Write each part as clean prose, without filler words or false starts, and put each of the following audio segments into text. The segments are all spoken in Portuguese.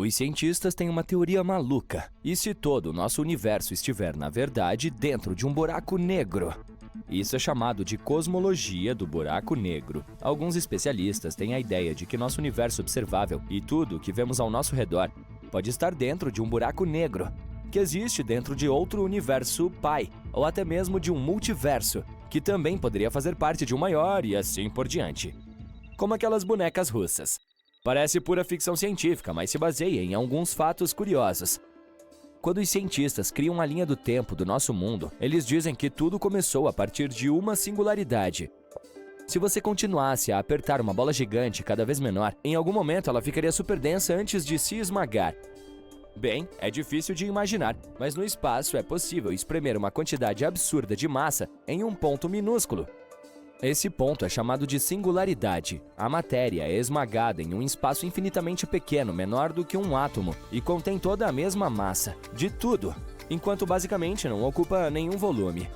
Os cientistas têm uma teoria maluca. E se todo o nosso universo estiver, na verdade, dentro de um buraco negro? Isso é chamado de cosmologia do buraco negro. Alguns especialistas têm a ideia de que nosso universo observável e tudo o que vemos ao nosso redor pode estar dentro de um buraco negro, que existe dentro de outro universo pai, ou até mesmo de um multiverso, que também poderia fazer parte de um maior e assim por diante. Como aquelas bonecas russas. Parece pura ficção científica, mas se baseia em alguns fatos curiosos. Quando os cientistas criam a linha do tempo do nosso mundo, eles dizem que tudo começou a partir de uma singularidade. Se você continuasse a apertar uma bola gigante cada vez menor, em algum momento ela ficaria super densa antes de se esmagar. Bem, é difícil de imaginar, mas no espaço é possível espremer uma quantidade absurda de massa em um ponto minúsculo. Esse ponto é chamado de singularidade. A matéria é esmagada em um espaço infinitamente pequeno, menor do que um átomo, e contém toda a mesma massa, de tudo, enquanto basicamente não ocupa nenhum volume.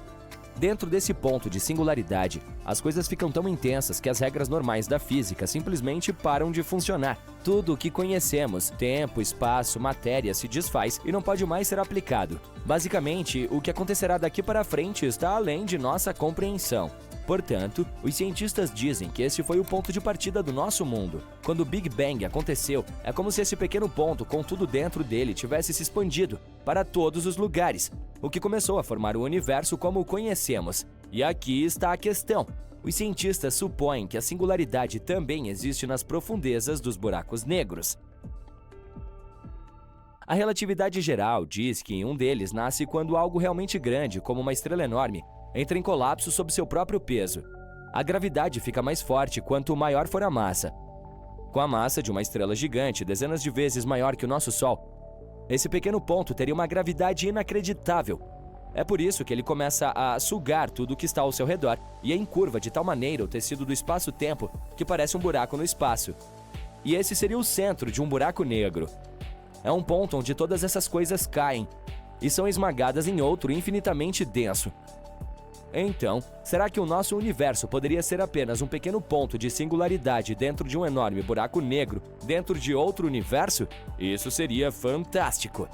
Dentro desse ponto de singularidade, as coisas ficam tão intensas que as regras normais da física simplesmente param de funcionar. Tudo o que conhecemos, tempo, espaço, matéria, se desfaz e não pode mais ser aplicado. Basicamente, o que acontecerá daqui para frente está além de nossa compreensão. Portanto, os cientistas dizem que esse foi o ponto de partida do nosso mundo. Quando o Big Bang aconteceu, é como se esse pequeno ponto com tudo dentro dele tivesse se expandido para todos os lugares, o que começou a formar o universo como o conhecemos. E aqui está a questão. Os cientistas supõem que a singularidade também existe nas profundezas dos buracos negros. A relatividade geral diz que um deles nasce quando algo realmente grande, como uma estrela enorme, entra em colapso sob seu próprio peso. A gravidade fica mais forte quanto maior for a massa. Com a massa de uma estrela gigante, dezenas de vezes maior que o nosso Sol, esse pequeno ponto teria uma gravidade inacreditável. É por isso que ele começa a sugar tudo o que está ao seu redor e é em curva de tal maneira o tecido do espaço-tempo que parece um buraco no espaço. E esse seria o centro de um buraco negro. É um ponto onde todas essas coisas caem e são esmagadas em outro infinitamente denso. Então, será que o nosso universo poderia ser apenas um pequeno ponto de singularidade dentro de um enorme buraco negro, dentro de outro universo? Isso seria fantástico!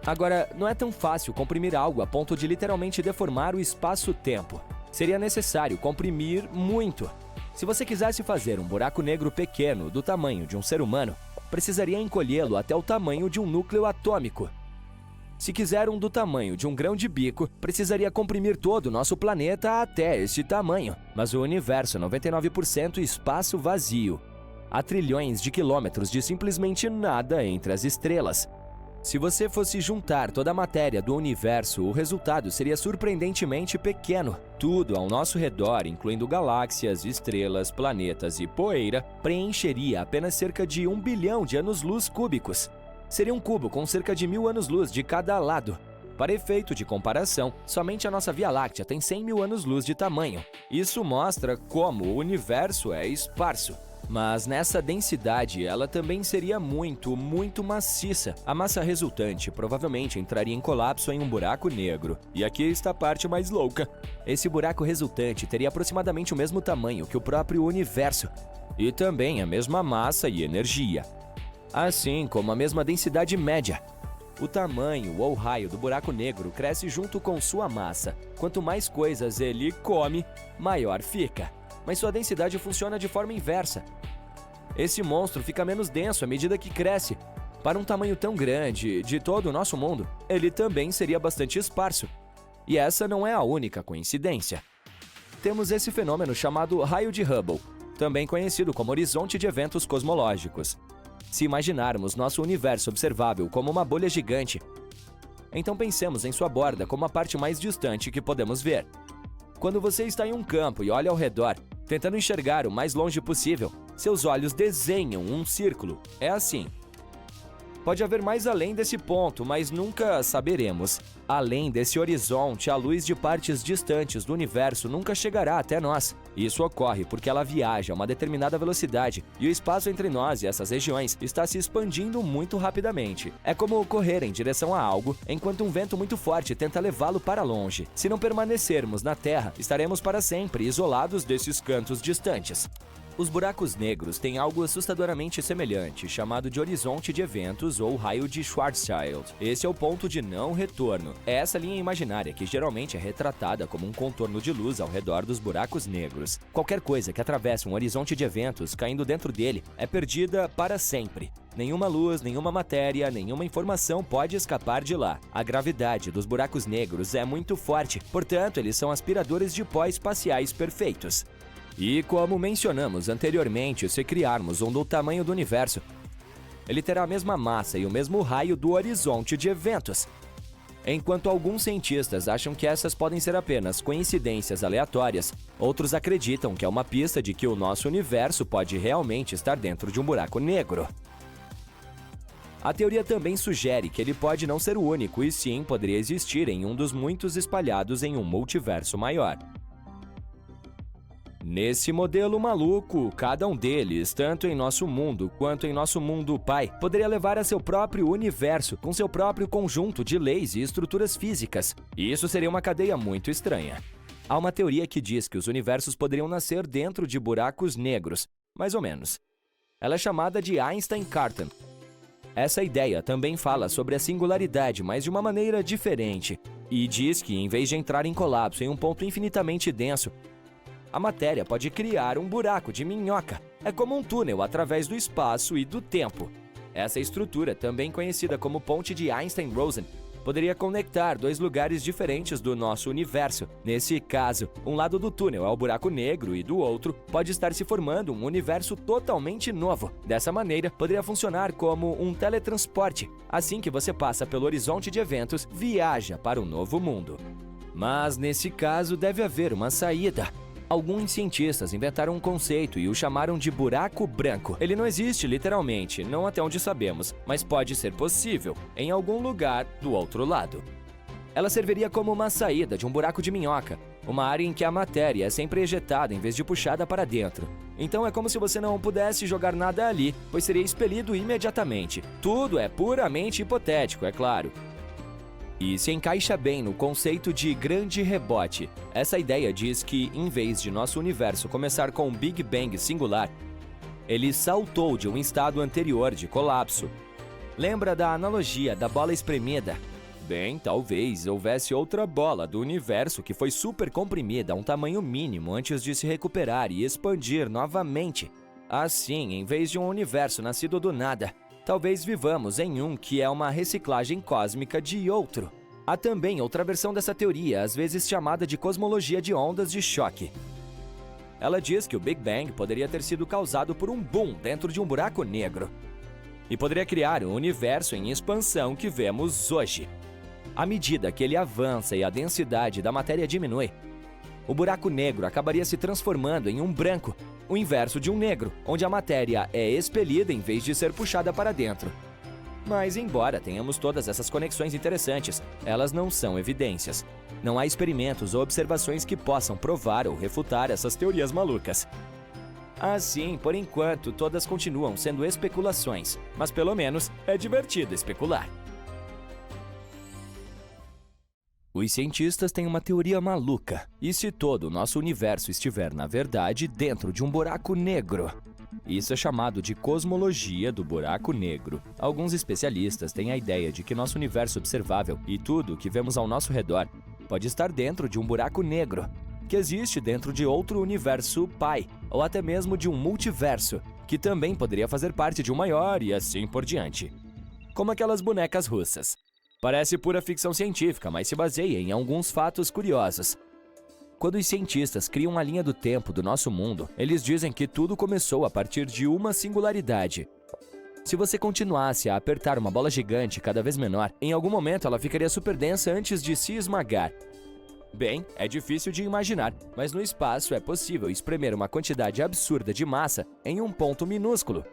Agora, não é tão fácil comprimir algo a ponto de literalmente deformar o espaço-tempo. Seria necessário comprimir muito. Se você quisesse fazer um buraco negro pequeno do tamanho de um ser humano, precisaria encolhê-lo até o tamanho de um núcleo atômico. Se quiser um do tamanho de um grão de bico, precisaria comprimir todo o nosso planeta até esse tamanho. Mas o universo é 99% espaço vazio. Há trilhões de quilômetros de simplesmente nada entre as estrelas. Se você fosse juntar toda a matéria do universo, o resultado seria surpreendentemente pequeno. Tudo ao nosso redor, incluindo galáxias, estrelas, planetas e poeira, preencheria apenas cerca de 1 bilhão de anos-luz cúbicos. Seria um cubo com cerca de 1000 anos-luz de cada lado. Para efeito de comparação, somente a nossa Via Láctea tem 100 mil anos-luz de tamanho. Isso mostra como o universo é esparso. Mas nessa densidade, ela também seria muito maciça. A massa resultante provavelmente entraria em colapso em um buraco negro. E aqui está a parte mais louca. Esse buraco resultante teria aproximadamente o mesmo tamanho que o próprio universo. E também a mesma massa e energia. Assim como a mesma densidade média. O tamanho ou raio do buraco negro cresce junto com sua massa. Quanto mais coisas ele come, maior fica. Mas sua densidade funciona de forma inversa. Esse monstro fica menos denso à medida que cresce. Para um tamanho tão grande de todo o nosso mundo, ele também seria bastante esparso. E essa não é a única coincidência. Temos esse fenômeno chamado raio de Hubble, também conhecido como horizonte de eventos cosmológicos. Se imaginarmos nosso universo observável como uma bolha gigante, então pensemos em sua borda como a parte mais distante que podemos ver. Quando você está em um campo e olha ao redor, tentando enxergar o mais longe possível, seus olhos desenham um círculo. É assim. Pode haver mais além desse ponto, mas nunca saberemos. Além desse horizonte, a luz de partes distantes do universo nunca chegará até nós. Isso ocorre porque ela viaja a uma determinada velocidade e o espaço entre nós e essas regiões está se expandindo muito rapidamente. É como correr em direção a algo enquanto um vento muito forte tenta levá-lo para longe. Se não permanecermos na Terra, estaremos para sempre isolados desses cantos distantes. Os buracos negros têm algo assustadoramente semelhante, chamado de horizonte de eventos ou raio de Schwarzschild. Esse é o ponto de não retorno. É essa linha imaginária que geralmente é retratada como um contorno de luz ao redor dos buracos negros. Qualquer coisa que atravesse um horizonte de eventos caindo dentro dele é perdida para sempre. Nenhuma luz, nenhuma matéria, nenhuma informação pode escapar de lá. A gravidade dos buracos negros é muito forte, portanto, eles são aspiradores de pó espaciais perfeitos. E como mencionamos anteriormente, se criarmos um do tamanho do universo, ele terá a mesma massa e o mesmo raio do horizonte de eventos. Enquanto alguns cientistas acham que essas podem ser apenas coincidências aleatórias, outros acreditam que é uma pista de que o nosso universo pode realmente estar dentro de um buraco negro. A teoria também sugere que ele pode não ser o único e sim poderia existir em um dos muitos espalhados em um multiverso maior. Nesse modelo maluco, cada um deles, tanto em nosso mundo quanto em nosso mundo pai, poderia levar a seu próprio universo, com seu próprio conjunto de leis e estruturas físicas. E isso seria uma cadeia muito estranha. Há uma teoria que diz que os universos poderiam nascer dentro de buracos negros, mais ou menos. Ela é chamada de Einstein-Cartan. Essa ideia também fala sobre a singularidade, mas de uma maneira diferente, e diz que, em vez de entrar em colapso em um ponto infinitamente denso, a matéria pode criar um buraco de minhoca. É como um túnel através do espaço e do tempo. Essa estrutura, também conhecida como ponte de Einstein-Rosen, poderia conectar dois lugares diferentes do nosso universo. Nesse caso, um lado do túnel é o buraco negro e do outro pode estar se formando um universo totalmente novo. Dessa maneira, poderia funcionar como um teletransporte. Assim que você passa pelo horizonte de eventos, viaja para um novo mundo. Mas nesse caso, deve haver uma saída. Alguns cientistas inventaram um conceito e o chamaram de buraco branco. Ele não existe literalmente, não até onde sabemos, mas pode ser possível, em algum lugar do outro lado. Ela serviria como uma saída de um buraco de minhoca, uma área em que a matéria é sempre ejetada em vez de puxada para dentro. Então é como se você não pudesse jogar nada ali, pois seria expelido imediatamente. Tudo é puramente hipotético, é claro. E se encaixa bem no conceito de grande rebote. Essa ideia diz que, em vez de nosso universo começar com um Big Bang singular, ele saltou de um estado anterior de colapso. Lembra da analogia da bola espremida? Bem, talvez houvesse outra bola do universo que foi super comprimida a um tamanho mínimo antes de se recuperar e expandir novamente. Assim, em vez de um universo nascido do nada, talvez vivamos em um que é uma reciclagem cósmica de outro. Há também outra versão dessa teoria, às vezes chamada de cosmologia de ondas de choque. Ela diz que o Big Bang poderia ter sido causado por um boom dentro de um buraco negro e poderia criar o universo em expansão que vemos hoje. À medida que ele avança e a densidade da matéria diminui, o buraco negro acabaria se transformando em um branco, o inverso de um negro, onde a matéria é expelida em vez de ser puxada para dentro. Mas, embora tenhamos todas essas conexões interessantes, elas não são evidências. Não há experimentos ou observações que possam provar ou refutar essas teorias malucas. Assim, por enquanto, todas continuam sendo especulações, mas pelo menos é divertido especular. Os cientistas têm uma teoria maluca. E se todo o nosso universo estiver, na verdade, dentro de um buraco negro? Isso é chamado de cosmologia do buraco negro. Alguns especialistas têm a ideia de que nosso universo observável e tudo o que vemos ao nosso redor pode estar dentro de um buraco negro, que existe dentro de outro universo pai, ou até mesmo de um multiverso, que também poderia fazer parte de um maior e assim por diante. Como aquelas bonecas russas. Parece pura ficção científica, mas se baseia em alguns fatos curiosos. Quando os cientistas criam a linha do tempo do nosso mundo, eles dizem que tudo começou a partir de uma singularidade. Se você continuasse a apertar uma bola gigante cada vez menor, em algum momento ela ficaria super densa antes de se esmagar. Bem, é difícil de imaginar, mas no espaço é possível espremer uma quantidade absurda de massa em um ponto minúsculo.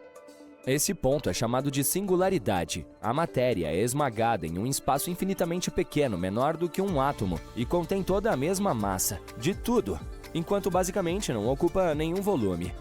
Esse ponto é chamado de singularidade. A matéria é esmagada em um espaço infinitamente pequeno, menor do que um átomo, e contém toda a mesma massa, de tudo, enquanto basicamente não ocupa nenhum volume.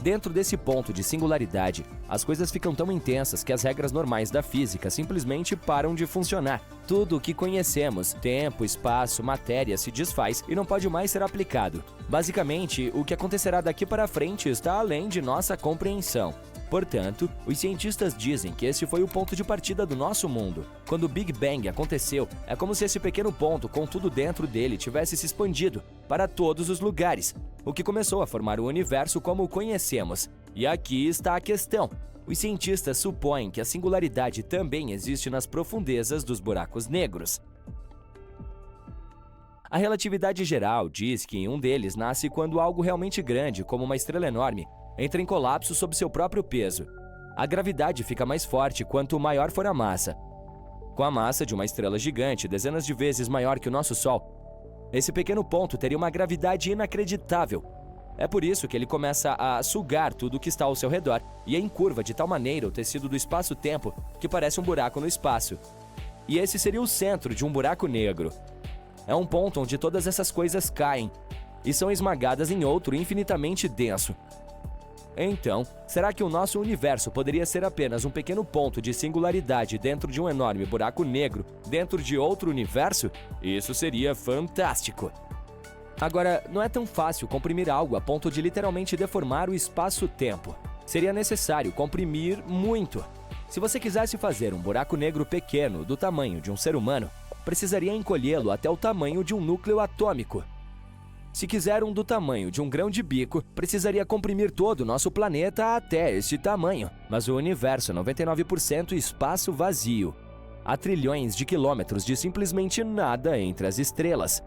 Dentro desse ponto de singularidade, as coisas ficam tão intensas que as regras normais da física simplesmente param de funcionar. Tudo o que conhecemos, tempo, espaço, matéria, se desfaz e não pode mais ser aplicado. Basicamente, o que acontecerá daqui para frente está além de nossa compreensão. Portanto, os cientistas dizem que esse foi o ponto de partida do nosso mundo. Quando o Big Bang aconteceu, é como se esse pequeno ponto, com tudo dentro dele, tivesse se expandido para todos os lugares, o que começou a formar o universo como o conhecemos. E aqui está a questão. Os cientistas supõem que a singularidade também existe nas profundezas dos buracos negros. A relatividade geral diz que um deles nasce quando algo realmente grande, como uma estrela enorme, entra em colapso sob seu próprio peso. A gravidade fica mais forte quanto maior for a massa. Com a massa de uma estrela gigante, dezenas de vezes maior que o nosso Sol, esse pequeno ponto teria uma gravidade inacreditável. É por isso que ele começa a sugar tudo que está ao seu redor e encurva de tal maneira o tecido do espaço-tempo que parece um buraco no espaço. E esse seria o centro de um buraco negro. É um ponto onde todas essas coisas caem e são esmagadas em outro infinitamente denso. Então, será que o nosso universo poderia ser apenas um pequeno ponto de singularidade dentro de um enorme buraco negro, dentro de outro universo? Isso seria fantástico! Agora, não é tão fácil comprimir algo a ponto de literalmente deformar o espaço-tempo. Seria necessário comprimir muito. Se você quisesse fazer um buraco negro pequeno do tamanho de um ser humano, precisaria encolhê-lo até o tamanho de um núcleo atômico. Se quiser um do tamanho de um grão de bico, precisaria comprimir todo o nosso planeta até esse tamanho. Mas o universo é 99% espaço vazio. Há trilhões de quilômetros de simplesmente nada entre as estrelas.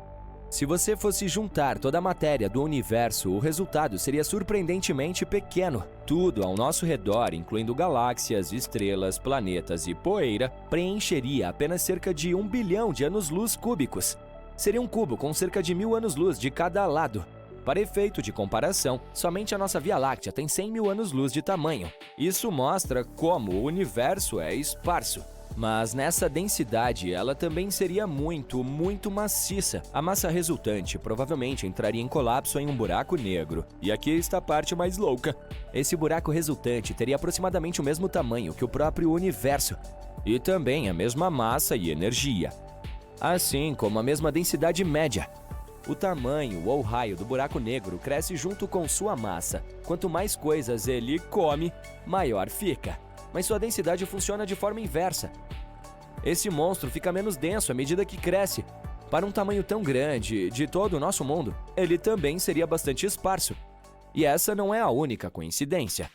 Se você fosse juntar toda a matéria do universo, o resultado seria surpreendentemente pequeno. Tudo ao nosso redor, incluindo galáxias, estrelas, planetas e poeira, preencheria apenas cerca de 1 bilhão de anos-luz cúbicos. Seria um cubo com cerca de 1000 anos-luz de cada lado. Para efeito de comparação, somente a nossa Via Láctea tem 100 mil anos-luz de tamanho. Isso mostra como o universo é esparso. Mas nessa densidade, ela também seria muito maciça. A massa resultante provavelmente entraria em colapso em um buraco negro. E aqui está a parte mais louca. Esse buraco resultante teria aproximadamente o mesmo tamanho que o próprio universo. E também a mesma massa e energia. Assim como a mesma densidade média. O tamanho ou raio do buraco negro cresce junto com sua massa. Quanto mais coisas ele come, maior fica. Mas sua densidade funciona de forma inversa. Esse monstro fica menos denso à medida que cresce. Para um tamanho tão grande de todo o nosso mundo, ele também seria bastante esparso. E essa não é a única coincidência.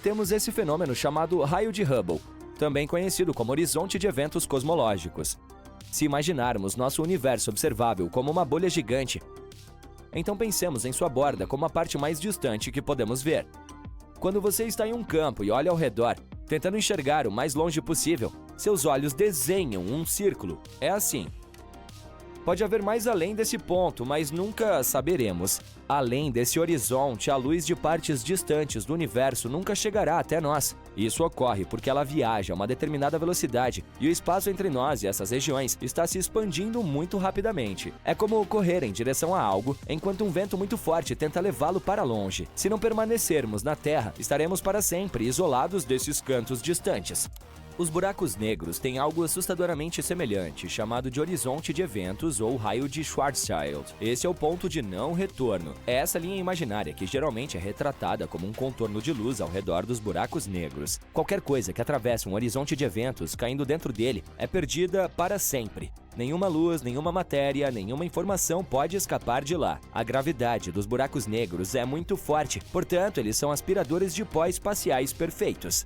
Temos esse fenômeno chamado raio de Hubble, também conhecido como horizonte de eventos cosmológicos. Se imaginarmos nosso universo observável como uma bolha gigante, então pensemos em sua borda como a parte mais distante que podemos ver. Quando você está em um campo e olha ao redor, tentando enxergar o mais longe possível, seus olhos desenham um círculo. É assim. Pode haver mais além desse ponto, mas nunca saberemos. Além desse horizonte, a luz de partes distantes do universo nunca chegará até nós. Isso ocorre porque ela viaja a uma determinada velocidade e o espaço entre nós e essas regiões está se expandindo muito rapidamente. É como correr em direção a algo enquanto um vento muito forte tenta levá-lo para longe. Se não permanecermos na Terra, estaremos para sempre isolados desses cantos distantes. Os buracos negros têm algo assustadoramente semelhante, chamado de horizonte de eventos ou raio de Schwarzschild. Esse é o ponto de não retorno. É essa linha imaginária que geralmente é retratada como um contorno de luz ao redor dos buracos negros. Qualquer coisa que atravesse um horizonte de eventos caindo dentro dele é perdida para sempre. Nenhuma luz, nenhuma matéria, nenhuma informação pode escapar de lá. A gravidade dos buracos negros é muito forte, portanto, eles são aspiradores de pó espaciais perfeitos.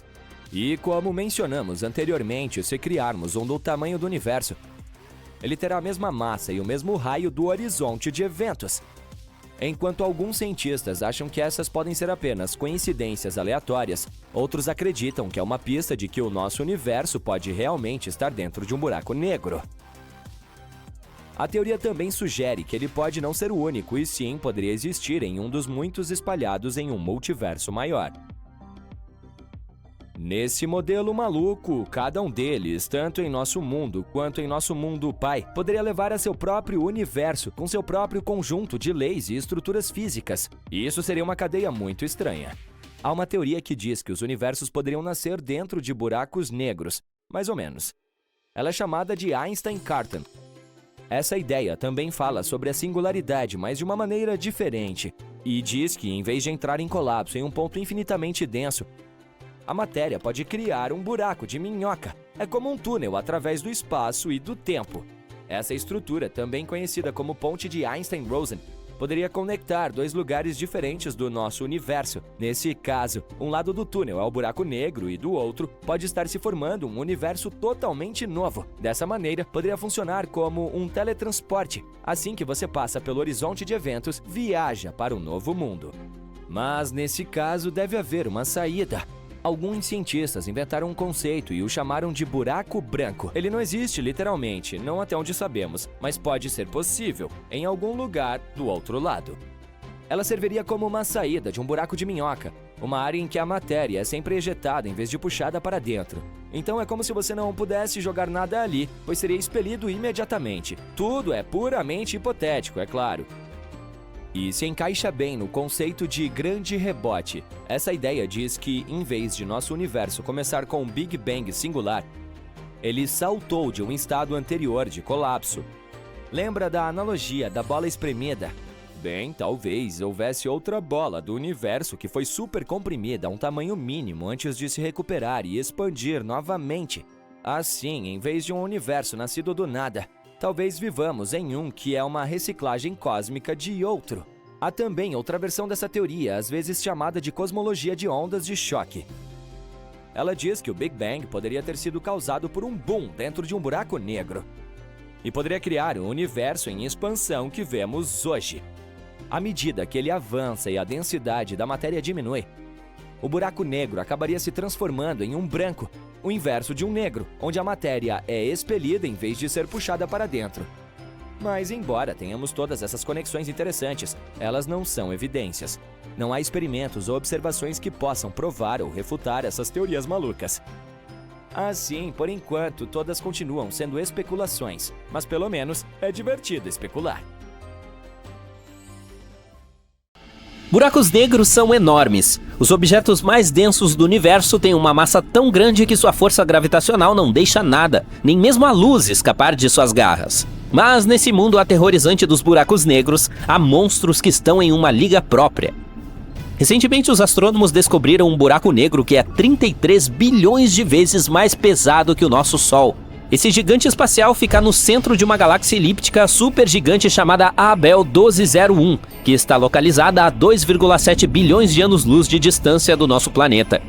E como mencionamos anteriormente, se criarmos um do tamanho do universo, ele terá a mesma massa e o mesmo raio do horizonte de eventos. Enquanto alguns cientistas acham que essas podem ser apenas coincidências aleatórias, outros acreditam que é uma pista de que o nosso universo pode realmente estar dentro de um buraco negro. A teoria também sugere que ele pode não ser o único e sim poderia existir em um dos muitos espalhados em um multiverso maior. Nesse modelo maluco, cada um deles, tanto em nosso mundo quanto em nosso mundo pai, poderia levar a seu próprio universo, com seu próprio conjunto de leis e estruturas físicas. E isso seria uma cadeia muito estranha. Há uma teoria que diz que os universos poderiam nascer dentro de buracos negros, mais ou menos. Ela é chamada de Einstein-Cartan. Essa ideia também fala sobre a singularidade, mas de uma maneira diferente, e diz que, em vez de entrar em colapso em um ponto infinitamente denso, a matéria pode criar um buraco de minhoca. É como um túnel através do espaço e do tempo. Essa estrutura, também conhecida como ponte de Einstein-Rosen, poderia conectar dois lugares diferentes do nosso universo. Nesse caso, um lado do túnel é o buraco negro e do outro pode estar se formando um universo totalmente novo. Dessa maneira, poderia funcionar como um teletransporte. Assim que você passa pelo horizonte de eventos, viaja para um novo mundo. Mas nesse caso deve haver uma saída. Alguns cientistas inventaram um conceito e o chamaram de buraco branco. Ele não existe literalmente, não até onde sabemos, mas pode ser possível, em algum lugar do outro lado. Ela serviria como uma saída de um buraco de minhoca, uma área em que a matéria é sempre ejetada em vez de puxada para dentro. Então é como se você não pudesse jogar nada ali, pois seria expelido imediatamente. Tudo é puramente hipotético, é claro. E se encaixa bem no conceito de grande rebote. Essa ideia diz que, em vez de nosso universo começar com um Big Bang singular, ele saltou de um estado anterior de colapso. Lembra da analogia da bola espremida? Bem, talvez houvesse outra bola do universo que foi super comprimida a um tamanho mínimo antes de se recuperar e expandir novamente. Assim, em vez de um universo nascido do nada, talvez vivamos em um que é uma reciclagem cósmica de outro. Há também outra versão dessa teoria, às vezes chamada de cosmologia de ondas de choque. Ela diz que o Big Bang poderia ter sido causado por um boom dentro de um buraco negro e poderia criar o universo em expansão que vemos hoje. À medida que ele avança e a densidade da matéria diminui, o buraco negro acabaria se transformando em um branco, o inverso de um negro, onde a matéria é expelida em vez de ser puxada para dentro. Mas, embora tenhamos todas essas conexões interessantes, elas não são evidências. Não há experimentos ou observações que possam provar ou refutar essas teorias malucas. Assim, por enquanto, todas continuam sendo especulações, mas pelo menos é divertido especular. Buracos negros são enormes. Os objetos mais densos do universo têm uma massa tão grande que sua força gravitacional não deixa nada, nem mesmo a luz, escapar de suas garras. Mas nesse mundo aterrorizante dos buracos negros, há monstros que estão em uma liga própria. Recentemente, os astrônomos descobriram um buraco negro que é 33 bilhões de vezes mais pesado que o nosso Sol. Esse gigante espacial fica no centro de uma galáxia elíptica supergigante chamada Abell 1201, que está localizada a 2,7 bilhões de anos-luz de distância do nosso planeta.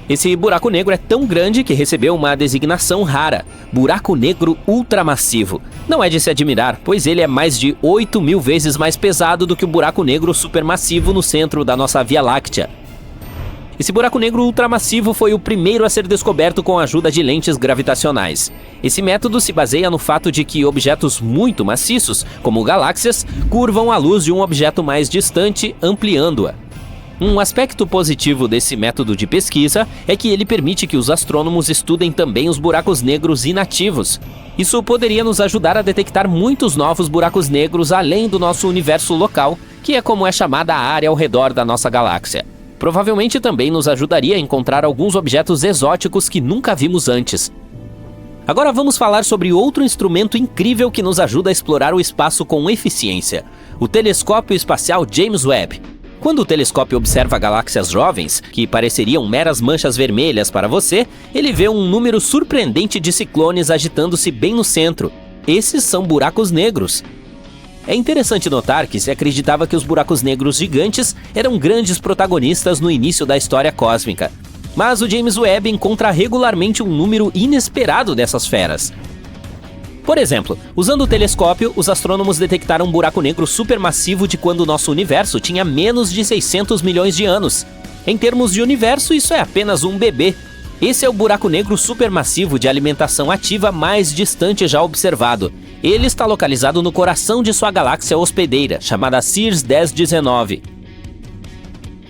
Esse buraco negro é tão grande que recebeu uma designação rara, buraco negro ultramassivo. Não é de se admirar, pois ele é mais de 8.000 vezes mais pesado do que o buraco negro supermassivo no centro da nossa Via Láctea. Esse buraco negro ultramassivo foi o primeiro a ser descoberto com a ajuda de lentes gravitacionais. Esse método se baseia no fato de que objetos muito maciços, como galáxias, curvam a luz de um objeto mais distante, ampliando-a. Um aspecto positivo desse método de pesquisa é que ele permite que os astrônomos estudem também os buracos negros inativos. Isso poderia nos ajudar a detectar muitos novos buracos negros além do nosso universo local, que é como é chamada a área ao redor da nossa galáxia. Provavelmente também nos ajudaria a encontrar alguns objetos exóticos que nunca vimos antes. Agora vamos falar sobre outro instrumento incrível que nos ajuda a explorar o espaço com eficiência: o telescópio espacial James Webb. Quando o telescópio observa galáxias jovens, que pareceriam meras manchas vermelhas para você, ele vê um número surpreendente de ciclones agitando-se bem no centro. Esses são buracos negros. É interessante notar que se acreditava que os buracos negros gigantes eram grandes protagonistas no início da história cósmica. Mas o James Webb encontra regularmente um número inesperado dessas feras. Por exemplo, usando o telescópio, os astrônomos detectaram um buraco negro supermassivo de quando o nosso universo tinha menos de 600 milhões de anos. Em termos de universo, isso é apenas um bebê. Esse é o buraco negro supermassivo de alimentação ativa mais distante já observado. Ele está localizado no coração de sua galáxia hospedeira, chamada CIRS 1019.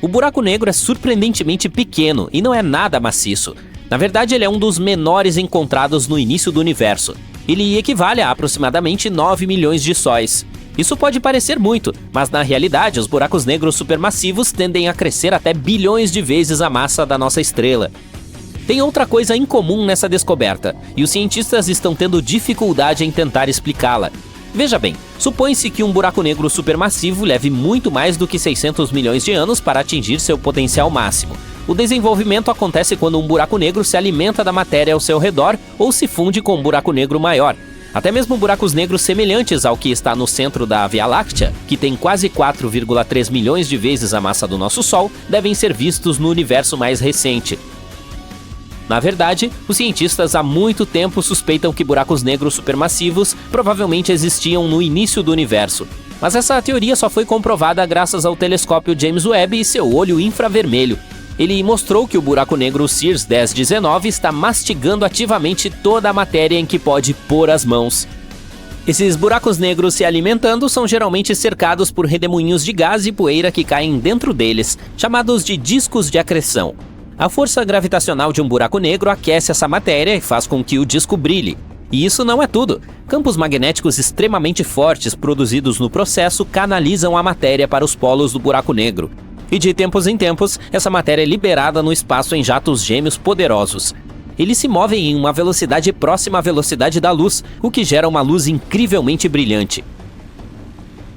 O buraco negro é surpreendentemente pequeno e não é nada maciço. Na verdade, ele é um dos menores encontrados no início do universo. Ele equivale a aproximadamente 9 milhões de sóis. Isso pode parecer muito, mas na realidade os buracos negros supermassivos tendem a crescer até bilhões de vezes a massa da nossa estrela. Tem outra coisa incomum nessa descoberta, e os cientistas estão tendo dificuldade em tentar explicá-la. Veja bem, supõe-se que um buraco negro supermassivo leve muito mais do que 600 milhões de anos para atingir seu potencial máximo. O desenvolvimento acontece quando um buraco negro se alimenta da matéria ao seu redor ou se funde com um buraco negro maior. Até mesmo buracos negros semelhantes ao que está no centro da Via Láctea, que tem quase 4,3 milhões de vezes a massa do nosso Sol, devem ser vistos no universo mais recente. Na verdade, os cientistas há muito tempo suspeitam que buracos negros supermassivos provavelmente existiam no início do universo. Mas essa teoria só foi comprovada graças ao telescópio James Webb e seu olho infravermelho. Ele mostrou que o buraco negro Sears 1019 está mastigando ativamente toda a matéria em que pode pôr as mãos. Esses buracos negros se alimentando são geralmente cercados por redemoinhos de gás e poeira que caem dentro deles, chamados de discos de acreção. A força gravitacional de um buraco negro aquece essa matéria e faz com que o disco brilhe. E isso não é tudo. Campos magnéticos extremamente fortes produzidos no processo canalizam a matéria para os polos do buraco negro. E de tempos em tempos, essa matéria é liberada no espaço em jatos gêmeos poderosos. Eles se movem em uma velocidade próxima à velocidade da luz, o que gera uma luz incrivelmente brilhante.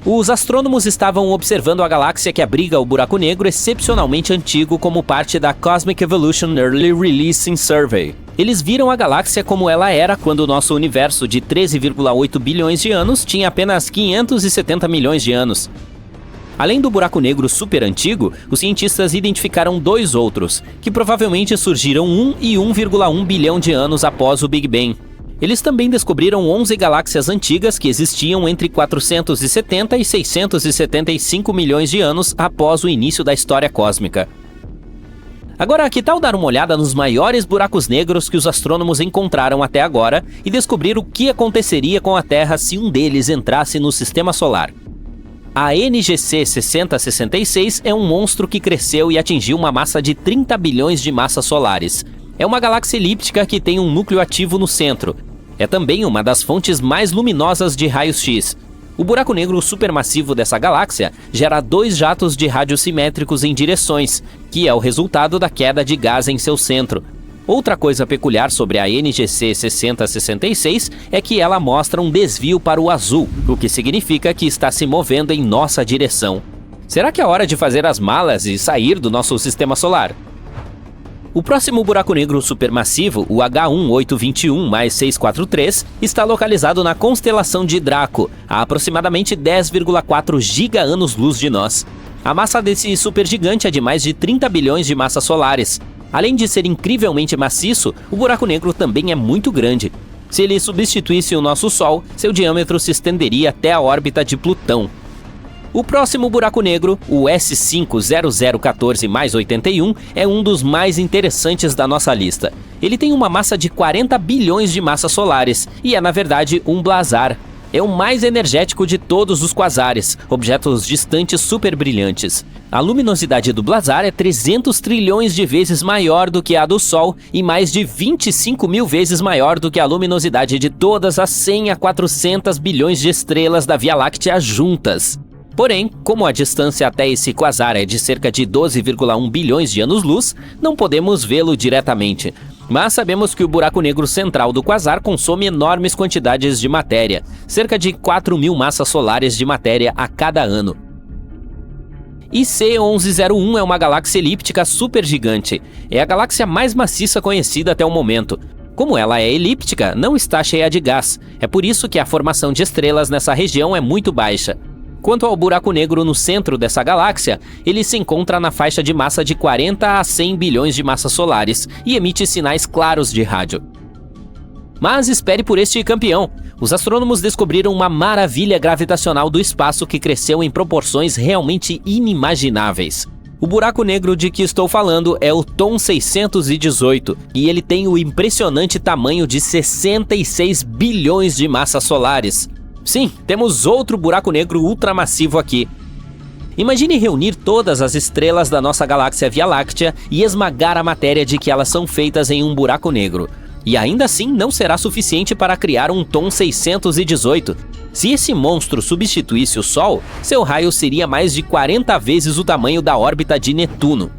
Os astrônomos estavam observando a galáxia que abriga o buraco negro excepcionalmente antigo como parte da Cosmic Evolution Early Releasing Survey. Eles viram a galáxia como ela era quando o nosso universo de 13,8 bilhões de anos tinha apenas 570 milhões de anos. Além do buraco negro super antigo, os cientistas identificaram dois outros, que provavelmente surgiram 1 e 1,1 bilhão de anos após o Big Bang. Eles também descobriram 11 galáxias antigas que existiam entre 470 e 675 milhões de anos após o início da história cósmica. Agora, que tal dar uma olhada nos maiores buracos negros que os astrônomos encontraram até agora e descobrir o que aconteceria com a Terra se um deles entrasse no Sistema Solar? A NGC 6066 é um monstro que cresceu e atingiu uma massa de 30 bilhões de massas solares. É uma galáxia elíptica que tem um núcleo ativo no centro. É também uma das fontes mais luminosas de raios-x. O buraco negro supermassivo dessa galáxia gera 2 jatos de rádio simétricos em direções, que é o resultado da queda de gás em seu centro. Outra coisa peculiar sobre a NGC 6066 é que ela mostra um desvio para o azul, o que significa que está se movendo em nossa direção. Será que é hora de fazer as malas e sair do nosso sistema solar? O próximo buraco negro supermassivo, o H1821-643, está localizado na constelação de Draco, a aproximadamente 10,4 giga-anos-luz de nós. A massa desse supergigante é de mais de 30 bilhões de massas solares. Além de ser incrivelmente maciço, o buraco negro também é muito grande. Se ele substituísse o nosso Sol, seu diâmetro se estenderia até a órbita de Plutão. O próximo buraco negro, o S50014-81, é um dos mais interessantes da nossa lista. Ele tem uma massa de 40 bilhões de massas solares e é, na verdade, um blazar. É o mais energético de todos os quasares, objetos distantes superbrilhantes. A luminosidade do blazar é 300 trilhões de vezes maior do que a do Sol e mais de 25 mil vezes maior do que a luminosidade de todas as 100 a 400 bilhões de estrelas da Via Láctea juntas. Porém, como a distância até esse quasar é de cerca de 12,1 bilhões de anos-luz, não podemos vê-lo diretamente. Mas sabemos que o buraco negro central do quasar consome enormes quantidades de matéria, cerca de 4 mil massas solares de matéria a cada ano. IC1101 é uma galáxia elíptica supergigante. É a galáxia mais maciça conhecida até o momento. Como ela é elíptica, não está cheia de gás. É por isso que a formação de estrelas nessa região é muito baixa. Quanto ao buraco negro no centro dessa galáxia, ele se encontra na faixa de massa de 40 a 100 bilhões de massas solares e emite sinais claros de rádio. Mas espere por este campeão! Os astrônomos descobriram uma maravilha gravitacional do espaço que cresceu em proporções realmente inimagináveis. O buraco negro de que estou falando é o TOM 618, e ele tem o impressionante tamanho de 66 bilhões de massas solares. Sim, temos outro buraco negro ultramassivo aqui. Imagine reunir todas as estrelas da nossa galáxia Via Láctea e esmagar a matéria de que elas são feitas em um buraco negro. E ainda assim não será suficiente para criar um Tom 618. Se esse monstro substituísse o Sol, seu raio seria mais de 40 vezes o tamanho da órbita de Netuno.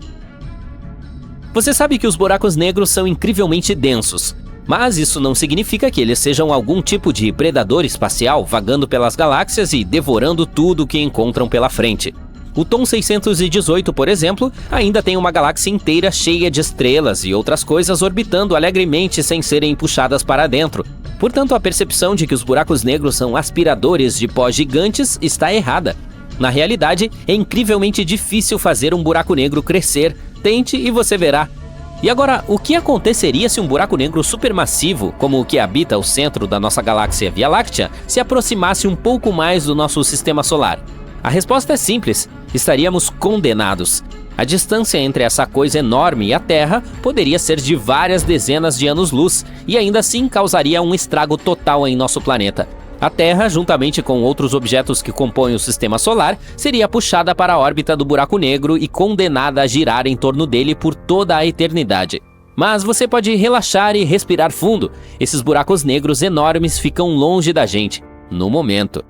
Você sabe que os buracos negros são incrivelmente densos, mas isso não significa que eles sejam algum tipo de predador espacial vagando pelas galáxias e devorando tudo o que encontram pela frente. O Tom 618, por exemplo, ainda tem uma galáxia inteira cheia de estrelas e outras coisas orbitando alegremente sem serem puxadas para dentro. Portanto, a percepção de que os buracos negros são aspiradores de pó gigantes está errada. Na realidade, é incrivelmente difícil fazer um buraco negro crescer. Tente e você verá. E agora, o que aconteceria se um buraco negro supermassivo, como o que habita o centro da nossa galáxia Via Láctea, se aproximasse um pouco mais do nosso sistema solar? A resposta é simples: estaríamos condenados. A distância entre essa coisa enorme e a Terra poderia ser de várias dezenas de anos-luz e ainda assim causaria um estrago total em nosso planeta. A Terra, juntamente com outros objetos que compõem o sistema solar, seria puxada para a órbita do buraco negro e condenada a girar em torno dele por toda a eternidade. Mas você pode relaxar e respirar fundo. Esses buracos negros enormes ficam longe da gente, no momento.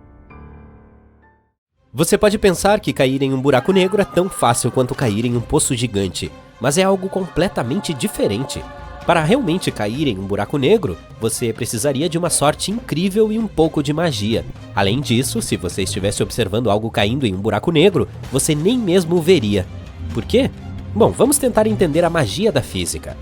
Você pode pensar que cair em um buraco negro é tão fácil quanto cair em um poço gigante, mas é algo completamente diferente. Para realmente cair em um buraco negro, você precisaria de uma sorte incrível e um pouco de magia. Além disso, se você estivesse observando algo caindo em um buraco negro, você nem mesmo o veria. Por quê? Bom, vamos tentar entender a magia da física.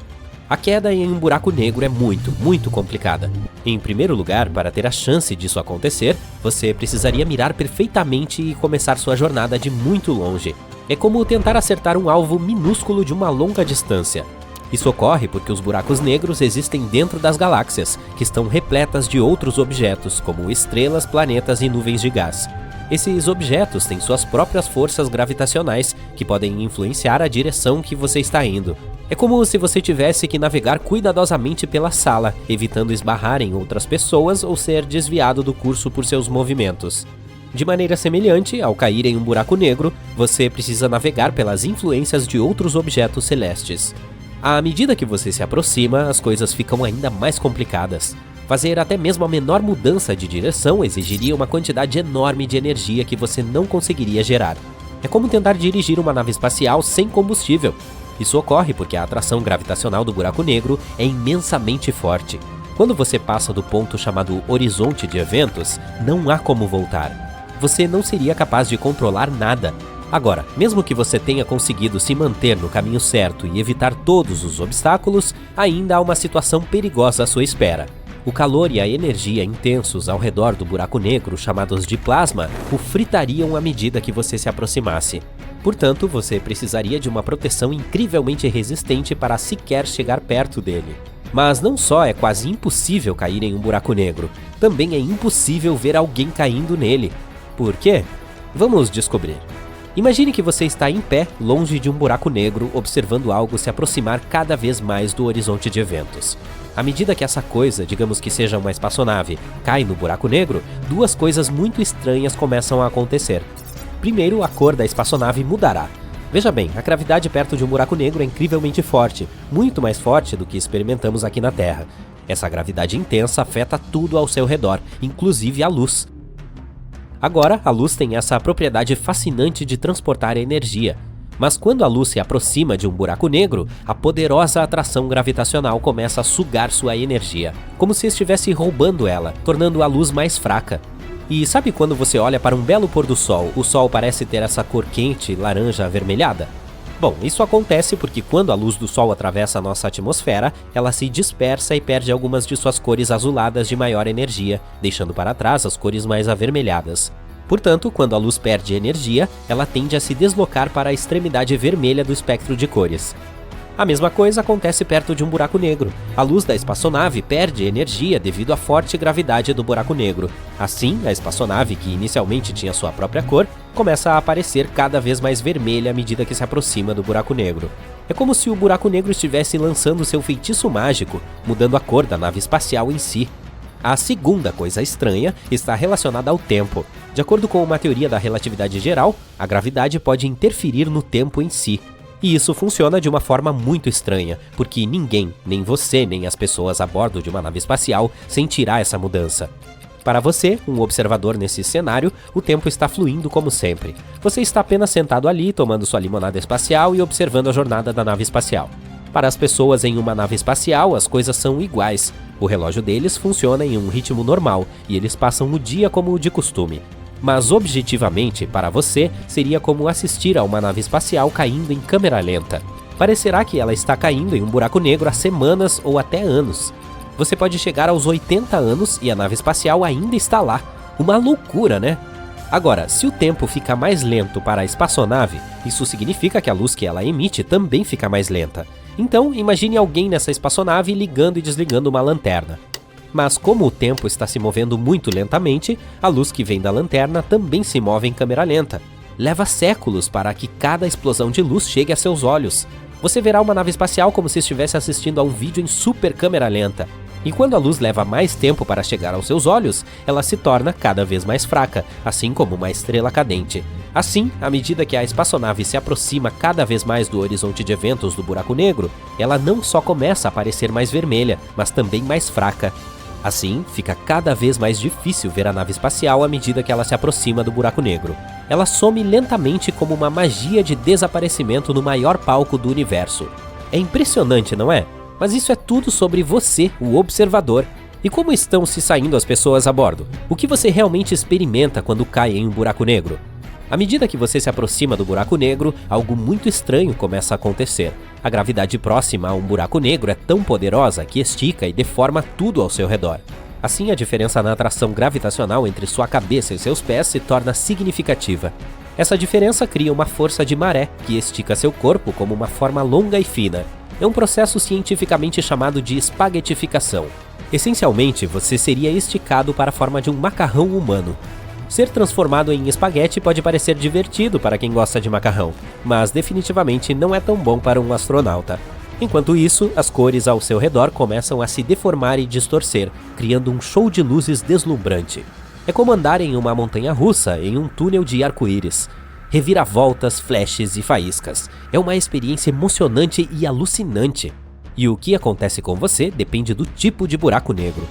A queda em um buraco negro é muito complicada. Em primeiro lugar, para ter a chance disso acontecer, você precisaria mirar perfeitamente e começar sua jornada de muito longe. É como tentar acertar um alvo minúsculo de uma longa distância. Isso ocorre porque os buracos negros existem dentro das galáxias, que estão repletas de outros objetos, como estrelas, planetas e nuvens de gás. Esses objetos têm suas próprias forças gravitacionais, que podem influenciar a direção que você está indo. É como se você tivesse que navegar cuidadosamente pela sala, evitando esbarrar em outras pessoas ou ser desviado do curso por seus movimentos. De maneira semelhante, ao cair em um buraco negro, você precisa navegar pelas influências de outros objetos celestes. À medida que você se aproxima, as coisas ficam ainda mais complicadas. Fazer até mesmo a menor mudança de direção exigiria uma quantidade enorme de energia que você não conseguiria gerar. É como tentar dirigir uma nave espacial sem combustível. Isso ocorre porque a atração gravitacional do buraco negro é imensamente forte. Quando você passa do ponto chamado horizonte de eventos, não há como voltar. Você não seria capaz de controlar nada. Agora, mesmo que você tenha conseguido se manter no caminho certo e evitar todos os obstáculos, ainda há uma situação perigosa à sua espera. O calor e a energia intensos ao redor do buraco negro, chamados de plasma, o fritariam à medida que você se aproximasse. Portanto, você precisaria de uma proteção incrivelmente resistente para sequer chegar perto dele. Mas não só é quase impossível cair em um buraco negro, também é impossível ver alguém caindo nele. Por quê? Vamos descobrir. Imagine que você está em pé, longe de um buraco negro, observando algo se aproximar cada vez mais do horizonte de eventos. À medida que essa coisa, digamos que seja uma espaçonave, cai no buraco negro, duas coisas muito estranhas começam a acontecer. Primeiro, a cor da espaçonave mudará. Veja bem, a gravidade perto de um buraco negro é incrivelmente forte, muito mais forte do que experimentamos aqui na Terra. Essa gravidade intensa afeta tudo ao seu redor, inclusive a luz. Agora, a luz tem essa propriedade fascinante de transportar energia. Mas quando a luz se aproxima de um buraco negro, a poderosa atração gravitacional começa a sugar sua energia, como se estivesse roubando ela, tornando a luz mais fraca. E sabe quando você olha para um belo pôr do sol, o sol parece ter essa cor quente, laranja avermelhada? Bom, isso acontece porque quando a luz do sol atravessa a nossa atmosfera, ela se dispersa e perde algumas de suas cores azuladas de maior energia, deixando para trás as cores mais avermelhadas. Portanto, quando a luz perde energia, ela tende a se deslocar para a extremidade vermelha do espectro de cores. A mesma coisa acontece perto de um buraco negro. A luz da espaçonave perde energia devido à forte gravidade do buraco negro. Assim, a espaçonave, que inicialmente tinha sua própria cor, começa a aparecer cada vez mais vermelha à medida que se aproxima do buraco negro. É como se o buraco negro estivesse lançando seu feitiço mágico, mudando a cor da nave espacial em si. A segunda coisa estranha está relacionada ao tempo. De acordo com uma teoria da relatividade geral, a gravidade pode interferir no tempo em si. E isso funciona de uma forma muito estranha, porque ninguém, nem você, nem as pessoas a bordo de uma nave espacial, sentirá essa mudança. Para você, um observador nesse cenário, o tempo está fluindo como sempre. Você está apenas sentado ali, tomando sua limonada espacial e observando a jornada da nave espacial. Para as pessoas em uma nave espacial, as coisas são iguais. O relógio deles funciona em um ritmo normal e eles passam o dia como de costume. Mas objetivamente, para você, seria como assistir a uma nave espacial caindo em câmera lenta. Parecerá que ela está caindo em um buraco negro há semanas ou até anos. Você pode chegar aos 80 anos e a nave espacial ainda está lá. Uma loucura, né? Agora, se o tempo fica mais lento para a espaçonave, isso significa que a luz que ela emite também fica mais lenta. Então, imagine alguém nessa espaçonave ligando e desligando uma lanterna. Mas como o tempo está se movendo muito lentamente, a luz que vem da lanterna também se move em câmera lenta. Leva séculos para que cada explosão de luz chegue a seus olhos. Você verá uma nave espacial como se estivesse assistindo a um vídeo em super câmera lenta. E quando a luz leva mais tempo para chegar aos seus olhos, ela se torna cada vez mais fraca, assim como uma estrela cadente. Assim, à medida que a espaçonave se aproxima cada vez mais do horizonte de eventos do buraco negro, ela não só começa a parecer mais vermelha, mas também mais fraca. Assim, fica cada vez mais difícil ver a nave espacial à medida que ela se aproxima do buraco negro. Ela some lentamente como uma magia de desaparecimento no maior palco do universo. É impressionante, não é? Mas isso é tudo sobre você, o observador. E como estão se saindo as pessoas a bordo? O que você realmente experimenta quando cai em um buraco negro? À medida que você se aproxima do buraco negro, algo muito estranho começa a acontecer. A gravidade próxima a um buraco negro é tão poderosa que estica e deforma tudo ao seu redor. Assim, a diferença na atração gravitacional entre sua cabeça e seus pés se torna significativa. Essa diferença cria uma força de maré que estica seu corpo como uma forma longa e fina. É um processo cientificamente chamado de espaguetificação. Essencialmente, você seria esticado para a forma de um macarrão humano. Ser transformado em espaguete pode parecer divertido para quem gosta de macarrão, mas definitivamente não é tão bom para um astronauta. Enquanto isso, as cores ao seu redor começam a se deformar e distorcer, criando um show de luzes deslumbrante. É como andar em uma montanha-russa em um túnel de arco-íris. Reviravoltas, flashes e faíscas. É uma experiência emocionante e alucinante. E o que acontece com você depende do tipo de buraco negro.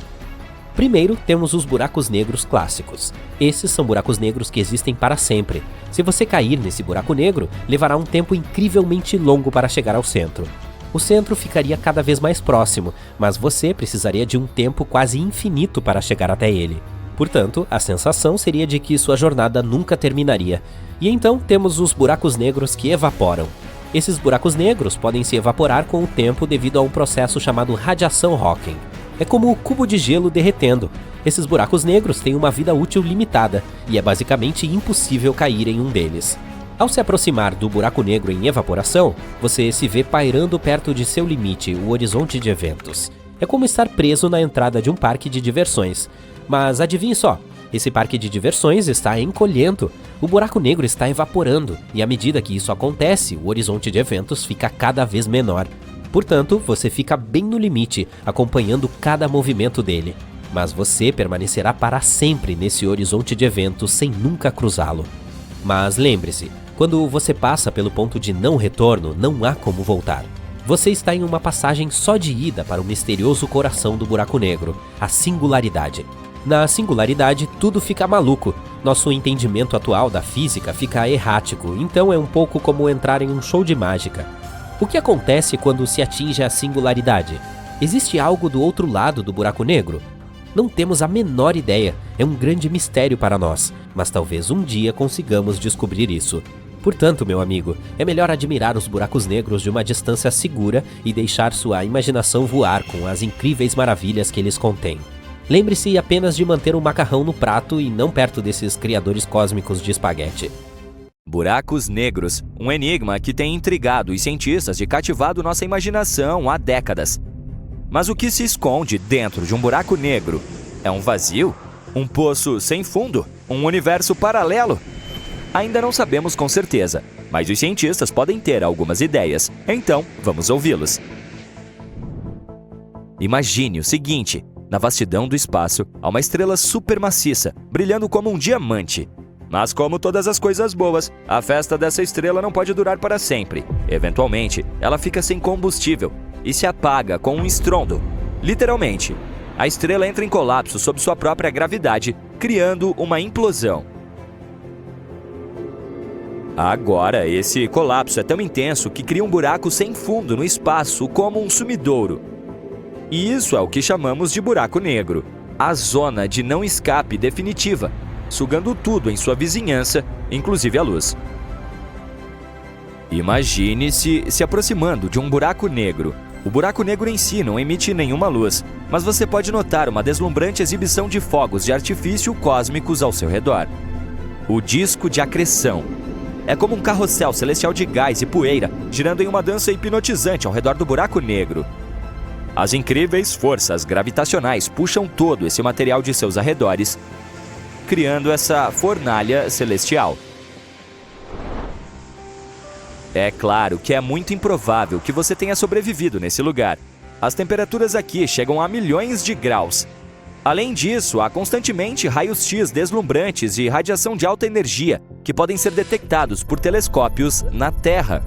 Primeiro, temos os buracos negros clássicos. Esses são buracos negros que existem para sempre. Se você cair nesse buraco negro, levará um tempo incrivelmente longo para chegar ao centro. O centro ficaria cada vez mais próximo, mas você precisaria de um tempo quase infinito para chegar até ele. Portanto, a sensação seria de que sua jornada nunca terminaria. E então temos os buracos negros que evaporam. Esses buracos negros podem se evaporar com o tempo devido a um processo chamado radiação Hawking. É como o cubo de gelo derretendo. Esses buracos negros têm uma vida útil limitada, e é basicamente impossível cair em um deles. Ao se aproximar do buraco negro em evaporação, você se vê pairando perto de seu limite, o horizonte de eventos. É como estar preso na entrada de um parque de diversões. Mas adivinhe só, esse parque de diversões está encolhendo, o buraco negro está evaporando, e à medida que isso acontece, o horizonte de eventos fica cada vez menor. Portanto, você fica bem no limite, acompanhando cada movimento dele. Mas você permanecerá para sempre nesse horizonte de eventos sem nunca cruzá-lo. Mas lembre-se, quando você passa pelo ponto de não retorno, não há como voltar. Você está em uma passagem só de ida para o misterioso coração do buraco negro, a singularidade. Na singularidade, tudo fica maluco. Nosso entendimento atual da física fica errático, então é um pouco como entrar em um show de mágica. O que acontece quando se atinge a singularidade? Existe algo do outro lado do buraco negro? Não temos a menor ideia, é um grande mistério para nós, mas talvez um dia consigamos descobrir isso. Portanto, meu amigo, é melhor admirar os buracos negros de uma distância segura e deixar sua imaginação voar com as incríveis maravilhas que eles contêm. Lembre-se apenas de manter o macarrão no prato e não perto desses criadores cósmicos de espaguete. Buracos negros, um enigma que tem intrigado os cientistas e cativado nossa imaginação há décadas. Mas o que se esconde dentro de um buraco negro? É um vazio? Um poço sem fundo? Um universo paralelo? Ainda não sabemos com certeza, mas os cientistas podem ter algumas ideias, então vamos ouvi-los. Imagine o seguinte: Na vastidão do espaço, há uma estrela supermaciça, brilhando como um diamante. Mas como todas as coisas boas, a festa dessa estrela não pode durar para sempre. Eventualmente, ela fica sem combustível e se apaga com um estrondo. Literalmente, a estrela entra em colapso sob sua própria gravidade, criando uma implosão. Agora, esse colapso é tão intenso que cria um buraco sem fundo no espaço, como um sumidouro. E isso é o que chamamos de buraco negro, a zona de não escape definitiva, sugando tudo em sua vizinhança, inclusive a luz. Imagine-se se aproximando de um buraco negro. O buraco negro em si não emite nenhuma luz, mas você pode notar uma deslumbrante exibição de fogos de artifício cósmicos ao seu redor. O disco de acreção. É como um carrossel celestial de gás e poeira, girando em uma dança hipnotizante ao redor do buraco negro. As incríveis forças gravitacionais puxam todo esse material de seus arredores, criando essa fornalha celestial. É claro que é muito improvável que você tenha sobrevivido nesse lugar. As temperaturas aqui chegam a milhões de graus. Além disso, há constantemente raios-x deslumbrantes e radiação de alta energia que podem ser detectados por telescópios na Terra.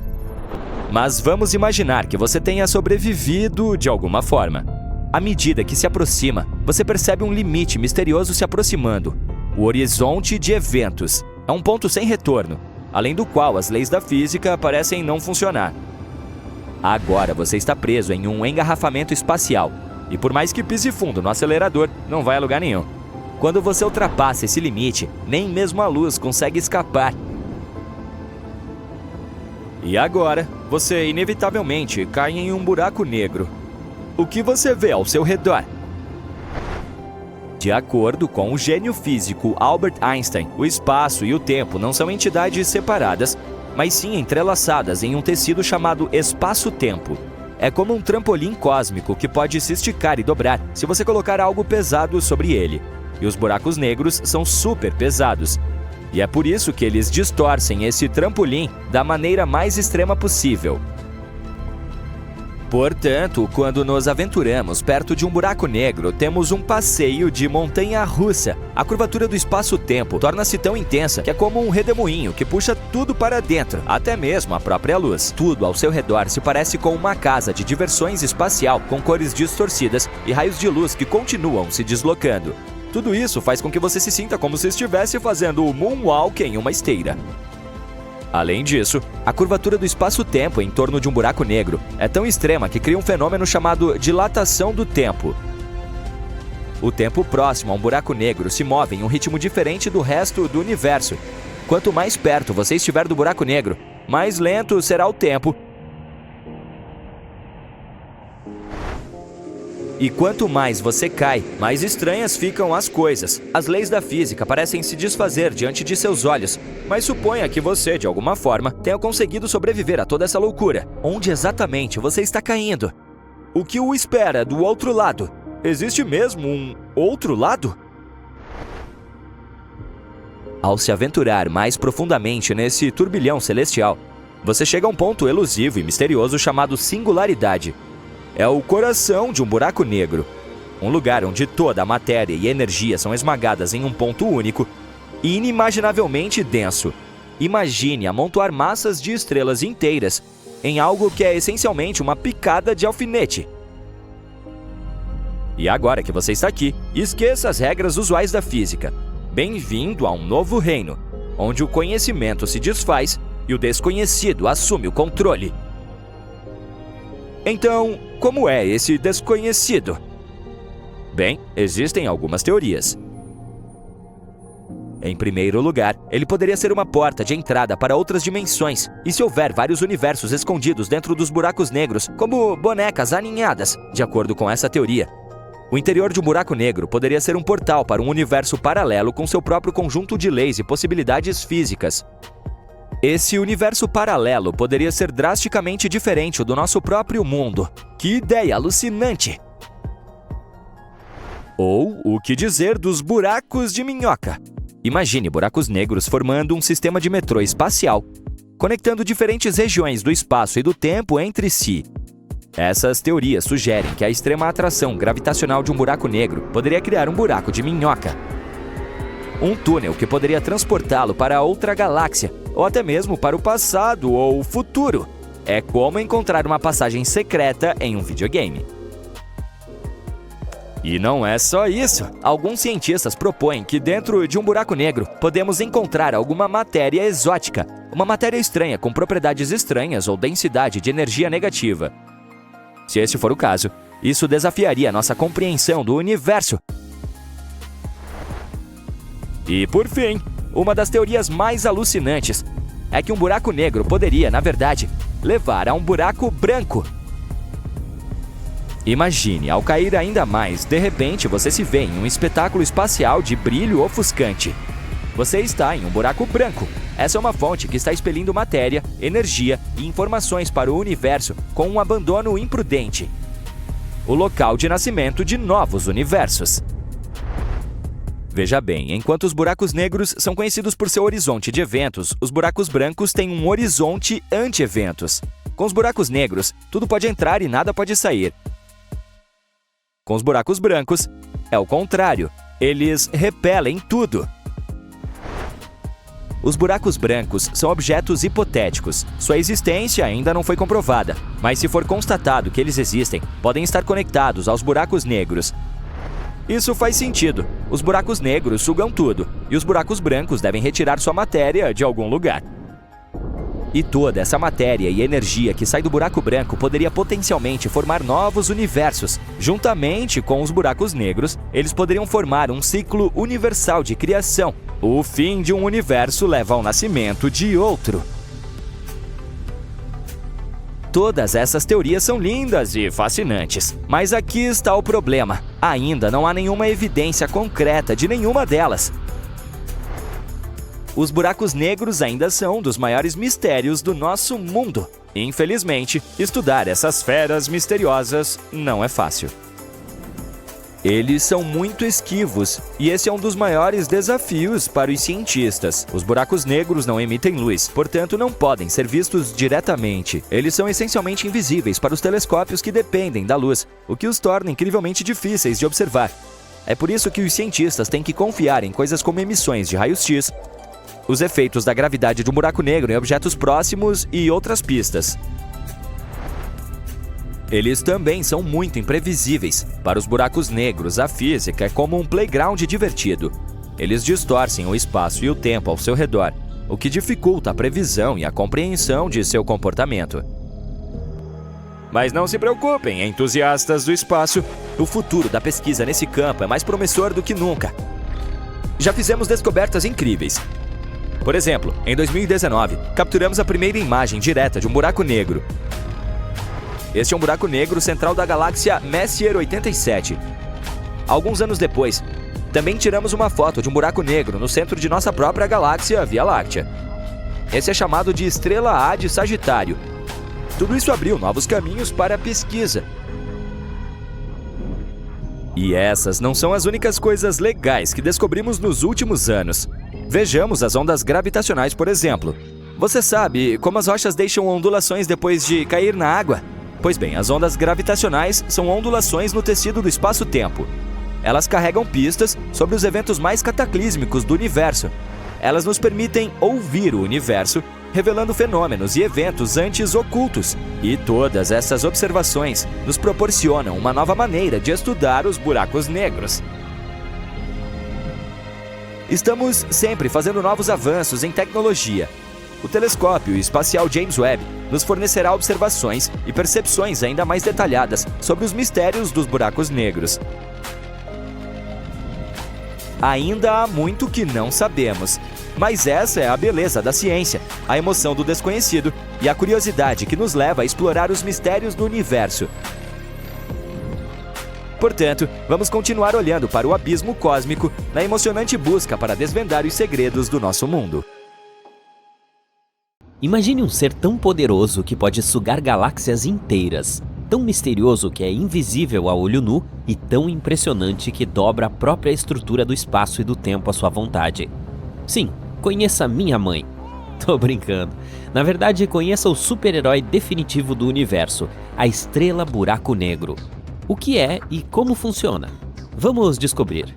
Mas vamos imaginar que você tenha sobrevivido de alguma forma. À medida que se aproxima, você percebe um limite misterioso se aproximando. O horizonte de eventos. É um ponto sem retorno, além do qual as leis da física parecem não funcionar. Agora você está preso em um engarrafamento espacial. E por mais que pise fundo no acelerador, não vai a lugar nenhum. Quando você ultrapassa esse limite, nem mesmo a luz consegue escapar. E agora, você inevitavelmente cai em um buraco negro. O que você vê ao seu redor? De acordo com o gênio físico Albert Einstein, o espaço e o tempo não são entidades separadas, mas sim entrelaçadas em um tecido chamado espaço-tempo. É como um trampolim cósmico que pode se esticar e dobrar se você colocar algo pesado sobre ele. E os buracos negros são super pesados. E é por isso que eles distorcem esse trampolim da maneira mais extrema possível. Portanto, quando nos aventuramos perto de um buraco negro, temos um passeio de montanha-russa. A curvatura do espaço-tempo torna-se tão intensa que é como um redemoinho que puxa tudo para dentro, até mesmo a própria luz. Tudo ao seu redor se parece com uma casa de diversões espacial com cores distorcidas e raios de luz que continuam se deslocando. Tudo isso faz com que você se sinta como se estivesse fazendo o moonwalk em uma esteira. Além disso, a curvatura do espaço-tempo em torno de um buraco negro é tão extrema que cria um fenômeno chamado dilatação do tempo. O tempo próximo a um buraco negro se move em um ritmo diferente do resto do universo. Quanto mais perto você estiver do buraco negro, mais lento será o tempo. E quanto mais você cai, mais estranhas ficam as coisas. As leis da física parecem se desfazer diante de seus olhos, mas suponha que você, de alguma forma, tenha conseguido sobreviver a toda essa loucura. Onde exatamente você está caindo? O que o espera do outro lado? Existe mesmo um outro lado? Ao se aventurar mais profundamente nesse turbilhão celestial, você chega a um ponto elusivo e misterioso chamado singularidade. É o coração de um buraco negro, um lugar onde toda a matéria e energia são esmagadas em um ponto único e inimaginavelmente denso. Imagine amontoar massas de estrelas inteiras em algo que é essencialmente uma picada de alfinete. E agora que você está aqui, esqueça as regras usuais da física. Bem-vindo a um novo reino, onde o conhecimento se desfaz e o desconhecido assume o controle. Então, como é esse desconhecido? Bem, existem algumas teorias. Em primeiro lugar, ele poderia ser uma porta de entrada para outras dimensões. E se houver vários universos escondidos dentro dos buracos negros, como bonecas aninhadas, de acordo com essa teoria, o interior de um buraco negro poderia ser um portal para um universo paralelo com seu próprio conjunto de leis e possibilidades físicas. Esse universo paralelo poderia ser drasticamente diferente do nosso próprio mundo. Que ideia alucinante! Ou o que dizer dos buracos de minhoca? Imagine buracos negros formando um sistema de metrô espacial, conectando diferentes regiões do espaço e do tempo entre si. Essas teorias sugerem que a extrema atração gravitacional de um buraco negro poderia criar um buraco de minhoca. Um túnel que poderia transportá-lo para outra galáxia, ou até mesmo para o passado ou o futuro. É como encontrar uma passagem secreta em um videogame. E não é só isso. Alguns cientistas propõem que dentro de um buraco negro podemos encontrar alguma matéria exótica, uma matéria estranha com propriedades estranhas ou densidade de energia negativa. Se esse for o caso, isso desafiaria nossa compreensão do universo. E por fim, uma das teorias mais alucinantes é que um buraco negro poderia, na verdade, levar a um buraco branco. Imagine, ao cair ainda mais, de repente você se vê em um espetáculo espacial de brilho ofuscante. Você está em um buraco branco. Essa é uma fonte que está expelindo matéria, energia e informações para o universo com um abandono imprudente. O local de nascimento de novos universos. Veja bem, enquanto os buracos negros são conhecidos por seu horizonte de eventos, os buracos brancos têm um horizonte anti-eventos. Com os buracos negros, tudo pode entrar e nada pode sair. Com os buracos brancos, é o contrário. Eles repelem tudo. Os buracos brancos são objetos hipotéticos. Sua existência ainda não foi comprovada, mas se for constatado que eles existem, podem estar conectados aos buracos negros. Isso faz sentido. Os buracos negros sugam tudo, e os buracos brancos devem retirar sua matéria de algum lugar. E toda essa matéria e energia que sai do buraco branco poderia potencialmente formar novos universos. Juntamente com os buracos negros, eles poderiam formar um ciclo universal de criação. O fim de um universo leva ao nascimento de outro. Todas essas teorias são lindas e fascinantes, mas aqui está o problema. Ainda não há nenhuma evidência concreta de nenhuma delas. Os buracos negros ainda são um dos maiores mistérios do nosso mundo. Infelizmente, estudar essas feras misteriosas não é fácil. Eles são muito esquivos, e esse é um dos maiores desafios para os cientistas. Os buracos negros não emitem luz, portanto não podem ser vistos diretamente. Eles são essencialmente invisíveis para os telescópios que dependem da luz, o que os torna incrivelmente difíceis de observar. É por isso que os cientistas têm que confiar em coisas como emissões de raios-x, os efeitos da gravidade de um buraco negro em objetos próximos e outras pistas. Eles também são muito imprevisíveis. Para os buracos negros, a física é como um playground divertido. Eles distorcem o espaço e o tempo ao seu redor, o que dificulta a previsão e a compreensão de seu comportamento. Mas não se preocupem, entusiastas do espaço. O futuro da pesquisa nesse campo é mais promissor do que nunca. Já fizemos descobertas incríveis. Por exemplo, em 2019, capturamos a primeira imagem direta de um buraco negro. Este é um buraco negro central da galáxia Messier 87. Alguns anos depois, também tiramos uma foto de um buraco negro no centro de nossa própria galáxia Via Láctea. Esse é chamado de Estrela A de Sagitário. Tudo isso abriu novos caminhos para a pesquisa. E essas não são as únicas coisas legais que descobrimos nos últimos anos. Vejamos as ondas gravitacionais, por exemplo. Você sabe como as rochas deixam ondulações depois de cair na água? Pois bem, as ondas gravitacionais são ondulações no tecido do espaço-tempo. Elas carregam pistas sobre os eventos mais cataclísmicos do universo. Elas nos permitem ouvir o universo, revelando fenômenos e eventos antes ocultos. E todas essas observações nos proporcionam uma nova maneira de estudar os buracos negros. Estamos sempre fazendo novos avanços em tecnologia. O telescópio espacial James Webb nos fornecerá observações e percepções ainda mais detalhadas sobre os mistérios dos buracos negros. Ainda há muito que não sabemos, mas essa é a beleza da ciência, a emoção do desconhecido e a curiosidade que nos leva a explorar os mistérios do universo. Portanto, vamos continuar olhando para o abismo cósmico na emocionante busca para desvendar os segredos do nosso mundo. Imagine um ser tão poderoso que pode sugar galáxias inteiras, tão misterioso que é invisível a olho nu e tão impressionante que dobra a própria estrutura do espaço e do tempo à sua vontade. Sim, conheça minha mãe. Tô brincando. Na verdade, conheça o super-herói definitivo do universo, a Estrela Buraco Negro. O que é e como funciona? Vamos descobrir.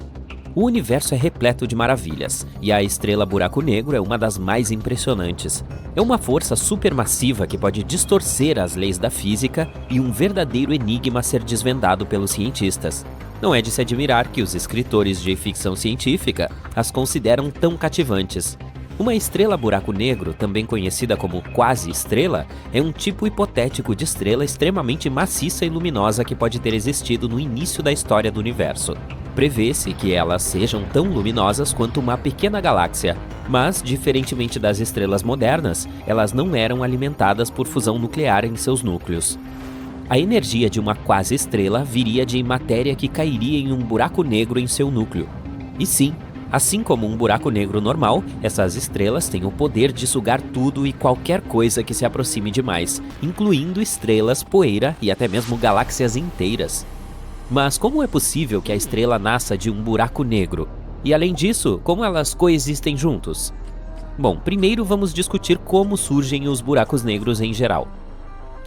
O universo é repleto de maravilhas, e a Estrela Buraco Negro é uma das mais impressionantes. É uma força supermassiva que pode distorcer as leis da física e um verdadeiro enigma a ser desvendado pelos cientistas. Não é de se admirar que os escritores de ficção científica as consideram tão cativantes. Uma estrela buraco negro, também conhecida como quase-estrela, é um tipo hipotético de estrela extremamente maciça e luminosa que pode ter existido no início da história do universo. Prevê-se que elas sejam tão luminosas quanto uma pequena galáxia, mas, diferentemente das estrelas modernas, elas não eram alimentadas por fusão nuclear em seus núcleos. A energia de uma quase-estrela viria de matéria que cairia em um buraco negro em seu núcleo. E sim, assim como um buraco negro normal, essas estrelas têm o poder de sugar tudo e qualquer coisa que se aproxime demais, incluindo estrelas, poeira e até mesmo galáxias inteiras. Mas como é possível que a estrela nasça de um buraco negro? E além disso, como elas coexistem juntos? Bom, primeiro vamos discutir como surgem os buracos negros em geral.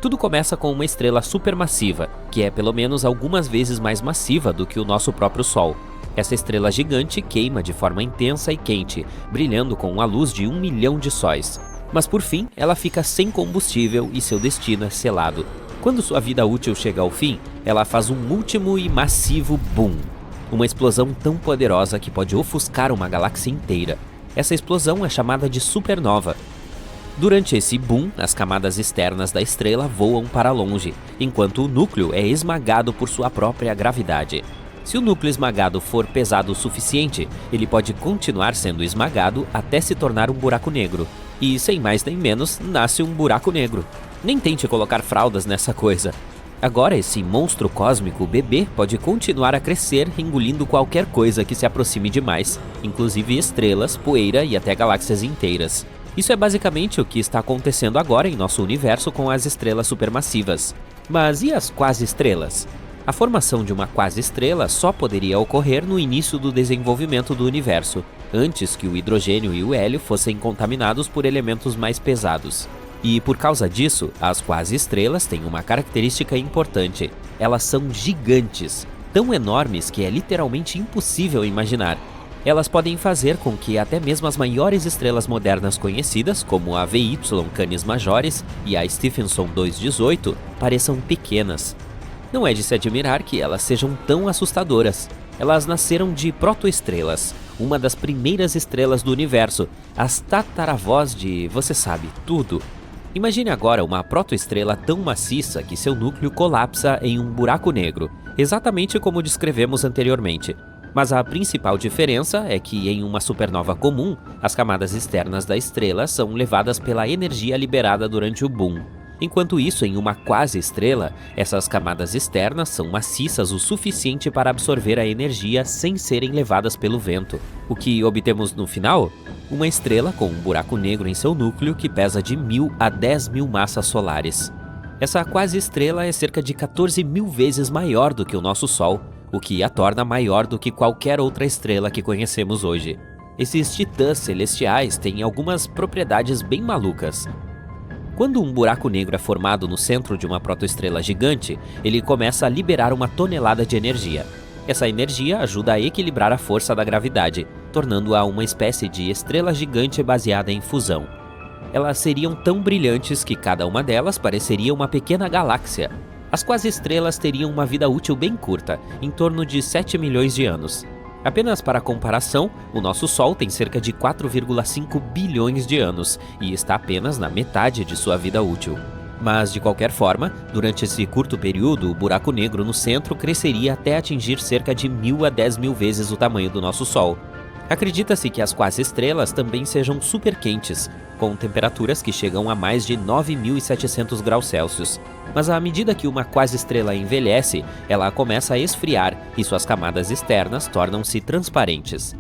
Tudo começa com uma estrela supermassiva, que é pelo menos algumas vezes mais massiva do que o nosso próprio Sol. Essa estrela gigante queima de forma intensa e quente, brilhando com a luz de 1 milhão de sóis. Mas por fim, ela fica sem combustível e seu destino é selado. Quando sua vida útil chega ao fim, ela faz um último e massivo boom. Uma explosão tão poderosa que pode ofuscar uma galáxia inteira. Essa explosão é chamada de supernova. Durante esse boom, as camadas externas da estrela voam para longe, enquanto o núcleo é esmagado por sua própria gravidade. Se o núcleo esmagado for pesado o suficiente, ele pode continuar sendo esmagado até se tornar um buraco negro. E, sem mais nem menos, nasce um buraco negro. Nem tente colocar fraldas nessa coisa. Agora, esse monstro cósmico bebê pode continuar a crescer, engolindo qualquer coisa que se aproxime demais, inclusive estrelas, poeira e até galáxias inteiras. Isso é basicamente o que está acontecendo agora em nosso universo com as estrelas supermassivas. Mas e as quase-estrelas? A formação de uma quase-estrela só poderia ocorrer no início do desenvolvimento do universo, antes que o hidrogênio e o hélio fossem contaminados por elementos mais pesados. E por causa disso, as quase-estrelas têm uma característica importante: elas são gigantes, tão enormes que é literalmente impossível imaginar. Elas podem fazer com que até mesmo as maiores estrelas modernas conhecidas, como a VY Canis Majoris e a Stephenson 218, pareçam pequenas. Não é de se admirar que elas sejam tão assustadoras. Elas nasceram de protoestrelas, uma das primeiras estrelas do universo, as tataravós de, você sabe, tudo. Imagine agora uma protoestrela tão maciça que seu núcleo colapsa em um buraco negro, exatamente como descrevemos anteriormente. Mas a principal diferença é que em uma supernova comum, as camadas externas da estrela são levadas pela energia liberada durante o boom. Enquanto isso, em uma quase-estrela, essas camadas externas são maciças o suficiente para absorver a energia sem serem levadas pelo vento. O que obtemos no final? Uma estrela com um buraco negro em seu núcleo que pesa de 1.000 a 10.000 massas solares. Essa quase-estrela é cerca de 14.000 vezes maior do que o nosso Sol, o que a torna maior do que qualquer outra estrela que conhecemos hoje. Esses titãs celestiais têm algumas propriedades bem malucas. Quando um buraco negro é formado no centro de uma protoestrela gigante, ele começa a liberar uma tonelada de energia. Essa energia ajuda a equilibrar a força da gravidade, tornando-a uma espécie de estrela gigante baseada em fusão. Elas seriam tão brilhantes que cada uma delas pareceria uma pequena galáxia. As quase-estrelas teriam uma vida útil bem curta, em torno de 7 milhões de anos. Apenas para comparação, o nosso Sol tem cerca de 4,5 bilhões de anos e está apenas na metade de sua vida útil. Mas, de qualquer forma, durante esse curto período, o buraco negro no centro cresceria até atingir cerca de 1.000 a 10.000 vezes o tamanho do nosso Sol. Acredita-se que as quase-estrelas também sejam super quentes, com temperaturas que chegam a mais de 9.700 graus Celsius. Mas à medida que uma quase-estrela envelhece, ela começa a esfriar e suas camadas externas tornam-se transparentes.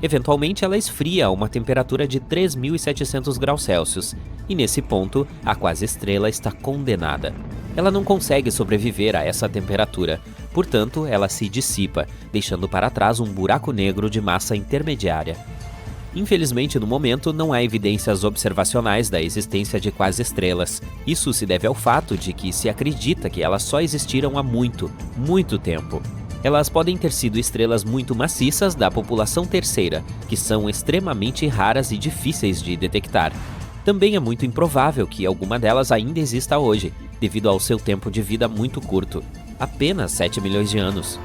Eventualmente, ela esfria a uma temperatura de 3.700 graus Celsius, e nesse ponto, a quase-estrela está condenada. Ela não consegue sobreviver a essa temperatura, portanto, ela se dissipa, deixando para trás um buraco negro de massa intermediária. Infelizmente, no momento, não há evidências observacionais da existência de quase-estrelas. Isso se deve ao fato de que se acredita que elas só existiram há muito, muito tempo. Elas podem ter sido estrelas muito maciças da população terceira, que são extremamente raras e difíceis de detectar. Também é muito improvável que alguma delas ainda exista hoje, devido ao seu tempo de vida muito curto, apenas 7 milhões de anos.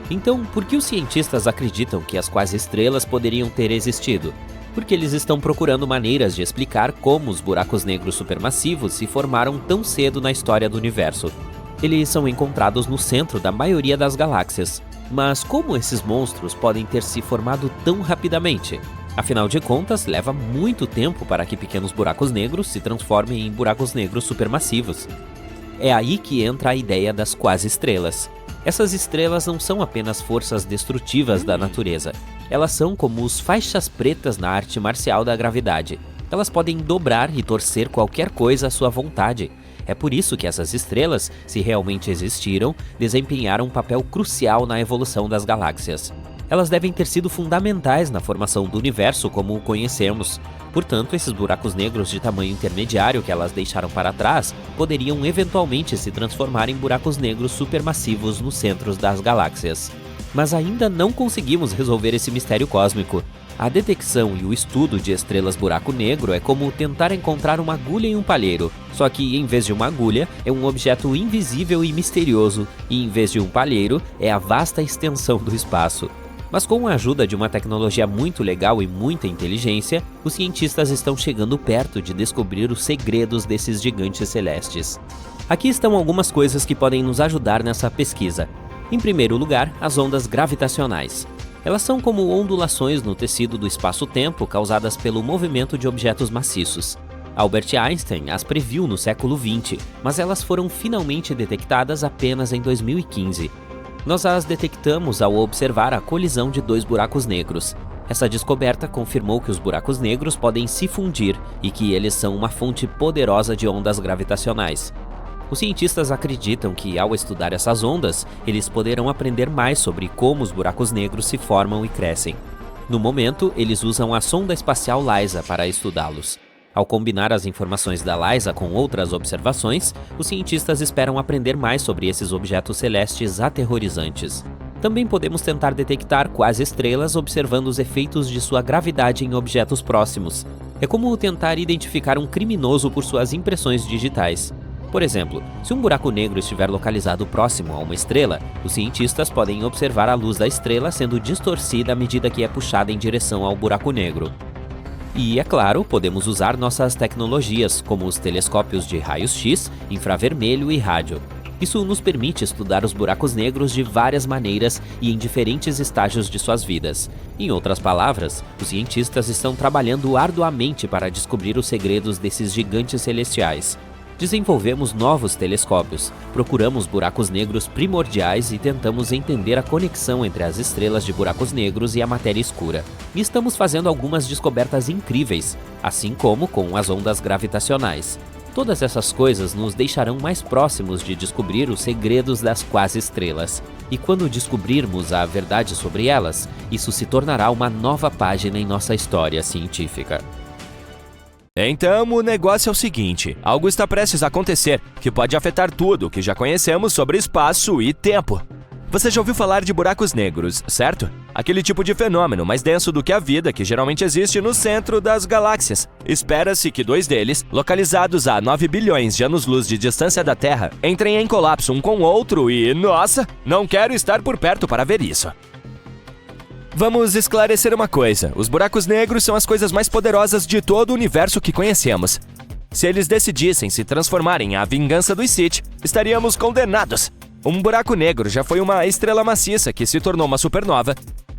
Então, por que os cientistas acreditam que as quase-estrelas poderiam ter existido? Porque eles estão procurando maneiras de explicar como os buracos negros supermassivos se formaram tão cedo na história do universo. Eles são encontrados no centro da maioria das galáxias. Mas como esses monstros podem ter se formado tão rapidamente? Afinal de contas, leva muito tempo para que pequenos buracos negros se transformem em buracos negros supermassivos. É aí que entra a ideia das quase-estrelas. Essas estrelas não são apenas forças destrutivas da natureza. Elas são como os faixas pretas na arte marcial da gravidade. Elas podem dobrar e torcer qualquer coisa à sua vontade. É por isso que essas estrelas, se realmente existiram, desempenharam um papel crucial na evolução das galáxias. Elas devem ter sido fundamentais na formação do universo como o conhecemos. Portanto, esses buracos negros de tamanho intermediário que elas deixaram para trás poderiam eventualmente se transformar em buracos negros supermassivos nos centros das galáxias. Mas ainda não conseguimos resolver esse mistério cósmico. A detecção e o estudo de estrelas buraco negro é como tentar encontrar uma agulha em um palheiro, só que em vez de uma agulha, é um objeto invisível e misterioso, e em vez de um palheiro, é a vasta extensão do espaço. Mas com a ajuda de uma tecnologia muito legal e muita inteligência, os cientistas estão chegando perto de descobrir os segredos desses gigantes celestes. Aqui estão algumas coisas que podem nos ajudar nessa pesquisa. Em primeiro lugar, as ondas gravitacionais. Elas são como ondulações no tecido do espaço-tempo causadas pelo movimento de objetos maciços. Albert Einstein as previu no século XX, mas elas foram finalmente detectadas apenas em 2015. Nós as detectamos ao observar a colisão de dois buracos negros. Essa descoberta confirmou que os buracos negros podem se fundir e que eles são uma fonte poderosa de ondas gravitacionais. Os cientistas acreditam que, ao estudar essas ondas, eles poderão aprender mais sobre como os buracos negros se formam e crescem. No momento, eles usam a sonda espacial LISA para estudá-los. Ao combinar as informações da LISA com outras observações, os cientistas esperam aprender mais sobre esses objetos celestes aterrorizantes. Também podemos tentar detectar quase-estrelas observando os efeitos de sua gravidade em objetos próximos. É como tentar identificar um criminoso por suas impressões digitais. Por exemplo, se um buraco negro estiver localizado próximo a uma estrela, os cientistas podem observar a luz da estrela sendo distorcida à medida que é puxada em direção ao buraco negro. E, é claro, podemos usar nossas tecnologias, como os telescópios de raios-x, infravermelho e rádio. Isso nos permite estudar os buracos negros de várias maneiras e em diferentes estágios de suas vidas. Em outras palavras, os cientistas estão trabalhando arduamente para descobrir os segredos desses gigantes celestiais. Desenvolvemos novos telescópios, procuramos buracos negros primordiais e tentamos entender a conexão entre as estrelas de buracos negros e a matéria escura. E estamos fazendo algumas descobertas incríveis, assim como com as ondas gravitacionais. Todas essas coisas nos deixarão mais próximos de descobrir os segredos das quase-estrelas. E quando descobrirmos a verdade sobre elas, isso se tornará uma nova página em nossa história científica. Então, o negócio é o seguinte, algo está prestes a acontecer, que pode afetar tudo o que já conhecemos sobre espaço e tempo. Você já ouviu falar de buracos negros, certo? Aquele tipo de fenômeno mais denso do que a vida que geralmente existe no centro das galáxias. Espera-se que 2 deles, localizados a 9 bilhões de anos-luz de distância da Terra, entrem em colapso um com o outro e, nossa, não quero estar por perto para ver isso. Vamos esclarecer uma coisa, os buracos negros são as coisas mais poderosas de todo o universo que conhecemos. Se eles decidissem se transformarem em a vingança dos Sith, estaríamos condenados. Um buraco negro já foi uma estrela maciça que se tornou uma supernova,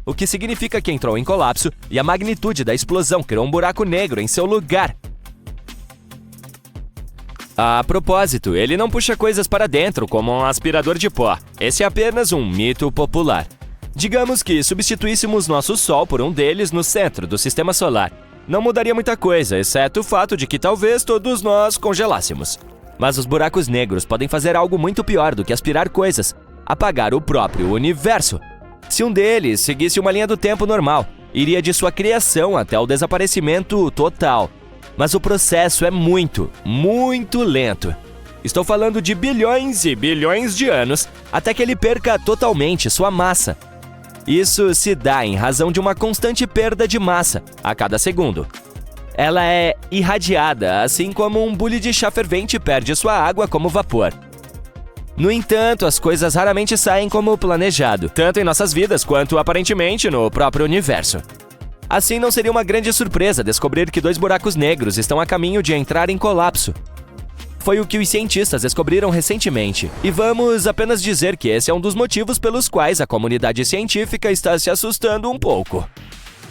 o que significa que entrou em colapso e a magnitude da explosão criou um buraco negro em seu lugar. A propósito, ele não puxa coisas para dentro como um aspirador de pó. Esse é apenas um mito popular. Digamos que substituíssemos nosso Sol por um deles no centro do Sistema Solar. Não mudaria muita coisa, exceto o fato de que talvez todos nós congelássemos. Mas os buracos negros podem fazer algo muito pior do que aspirar coisas: apagar o próprio universo. Se um deles seguisse uma linha do tempo normal, iria de sua criação até o desaparecimento total. Mas o processo é muito, muito lento. Estou falando de bilhões e bilhões de anos até que ele perca totalmente sua massa. Isso se dá em razão de uma constante perda de massa a cada segundo. Ela é irradiada, assim como um bule de chá fervente perde sua água como vapor. No entanto, as coisas raramente saem como planejado, tanto em nossas vidas quanto aparentemente no próprio universo. Assim, não seria uma grande surpresa descobrir que 2 buracos negros estão a caminho de entrar em colapso. Foi o que os cientistas descobriram recentemente, e vamos apenas dizer que esse é um dos motivos pelos quais a comunidade científica está se assustando um pouco.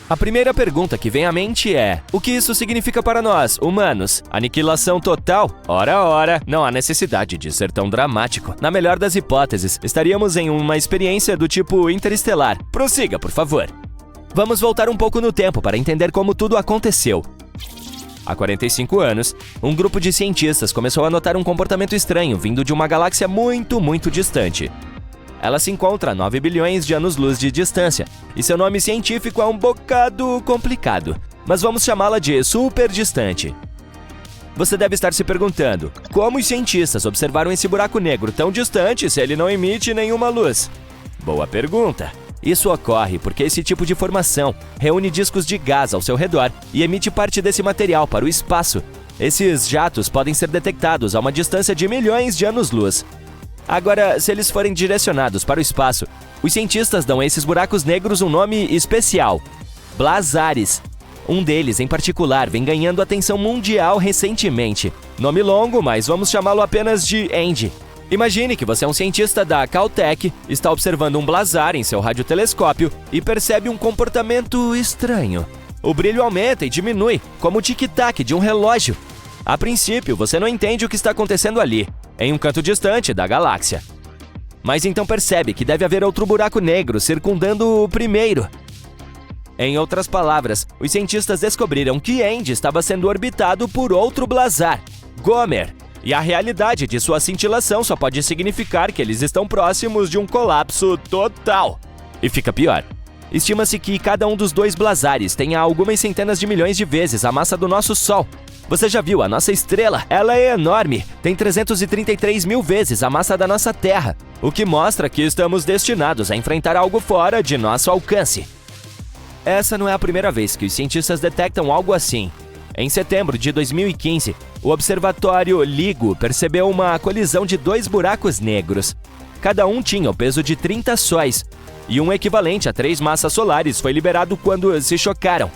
A primeira pergunta que vem à mente é: o que isso significa para nós, humanos? Aniquilação total? Ora, não há necessidade de ser tão dramático. Na melhor das hipóteses, estaríamos em uma experiência do tipo interestelar. Prossiga, por favor. Vamos voltar um pouco no tempo para entender como tudo aconteceu. Há 45 anos, um grupo de cientistas começou a notar um comportamento estranho vindo de uma galáxia muito, muito distante. Ela se encontra a 9 bilhões de anos-luz de distância, e seu nome científico é um bocado complicado, mas vamos chamá-la de super distante. Você deve estar se perguntando, como os cientistas observaram esse buraco negro tão distante se ele não emite nenhuma luz? Boa pergunta! Isso ocorre porque esse tipo de formação reúne discos de gás ao seu redor e emite parte desse material para o espaço. Esses jatos podem ser detectados a uma distância de milhões de anos-luz. Agora, se eles forem direcionados para o espaço, os cientistas dão a esses buracos negros um nome especial: blazares. Um deles, em particular, vem ganhando atenção mundial recentemente. Nome longo, mas vamos chamá-lo apenas de Andy. Imagine que você é um cientista da Caltech, está observando um blazar em seu radiotelescópio e percebe um comportamento estranho. O brilho aumenta e diminui, como o tic-tac de um relógio. A princípio, você não entende o que está acontecendo ali, em um canto distante da galáxia. Mas então percebe que deve haver outro buraco negro circundando o primeiro. Em outras palavras, os cientistas descobriram que Andy estava sendo orbitado por outro blazar, Gomer. E a realidade de sua cintilação só pode significar que eles estão próximos de um colapso total. E fica pior. Estima-se que cada um dos 2 blazares tenha algumas centenas de milhões de vezes a massa do nosso Sol. Você já viu a nossa estrela? Ela é enorme, tem 333 mil vezes a massa da nossa Terra, o que mostra que estamos destinados a enfrentar algo fora de nosso alcance. Essa não é a primeira vez que os cientistas detectam algo assim. Em setembro de 2015, o observatório LIGO percebeu uma colisão de 2 buracos negros. Cada um tinha o peso de 30 sóis, e um equivalente a 3 massas solares foi liberado quando se chocaram.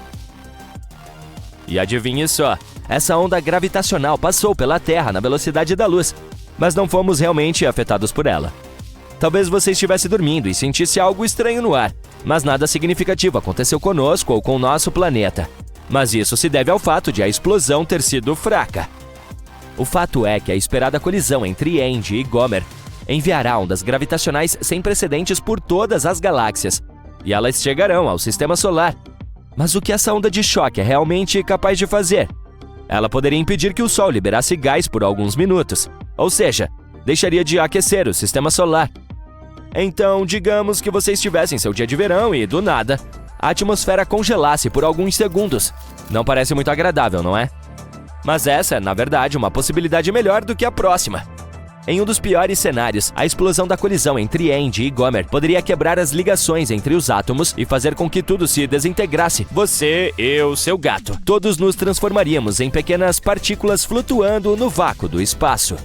E adivinhe só, essa onda gravitacional passou pela Terra na velocidade da luz, mas não fomos realmente afetados por ela. Talvez você estivesse dormindo e sentisse algo estranho no ar, mas nada significativo aconteceu conosco ou com o nosso planeta. Mas isso se deve ao fato de a explosão ter sido fraca. O fato é que a esperada colisão entre Andy e Gomer enviará ondas gravitacionais sem precedentes por todas as galáxias, e elas chegarão ao sistema solar. Mas o que essa onda de choque é realmente capaz de fazer? Ela poderia impedir que o Sol liberasse gás por alguns minutos, ou seja, deixaria de aquecer o sistema solar. Então, digamos que você estivesse em seu dia de verão e, do nada, a atmosfera congelasse por alguns segundos. Não parece muito agradável, não é? Mas essa é, na verdade, uma possibilidade melhor do que a próxima. Em um dos piores cenários, a explosão da colisão entre Andy e Gomer poderia quebrar as ligações entre os átomos e fazer com que tudo se desintegrasse. Você, eu, seu gato. Todos nos transformaríamos em pequenas partículas flutuando no vácuo do espaço.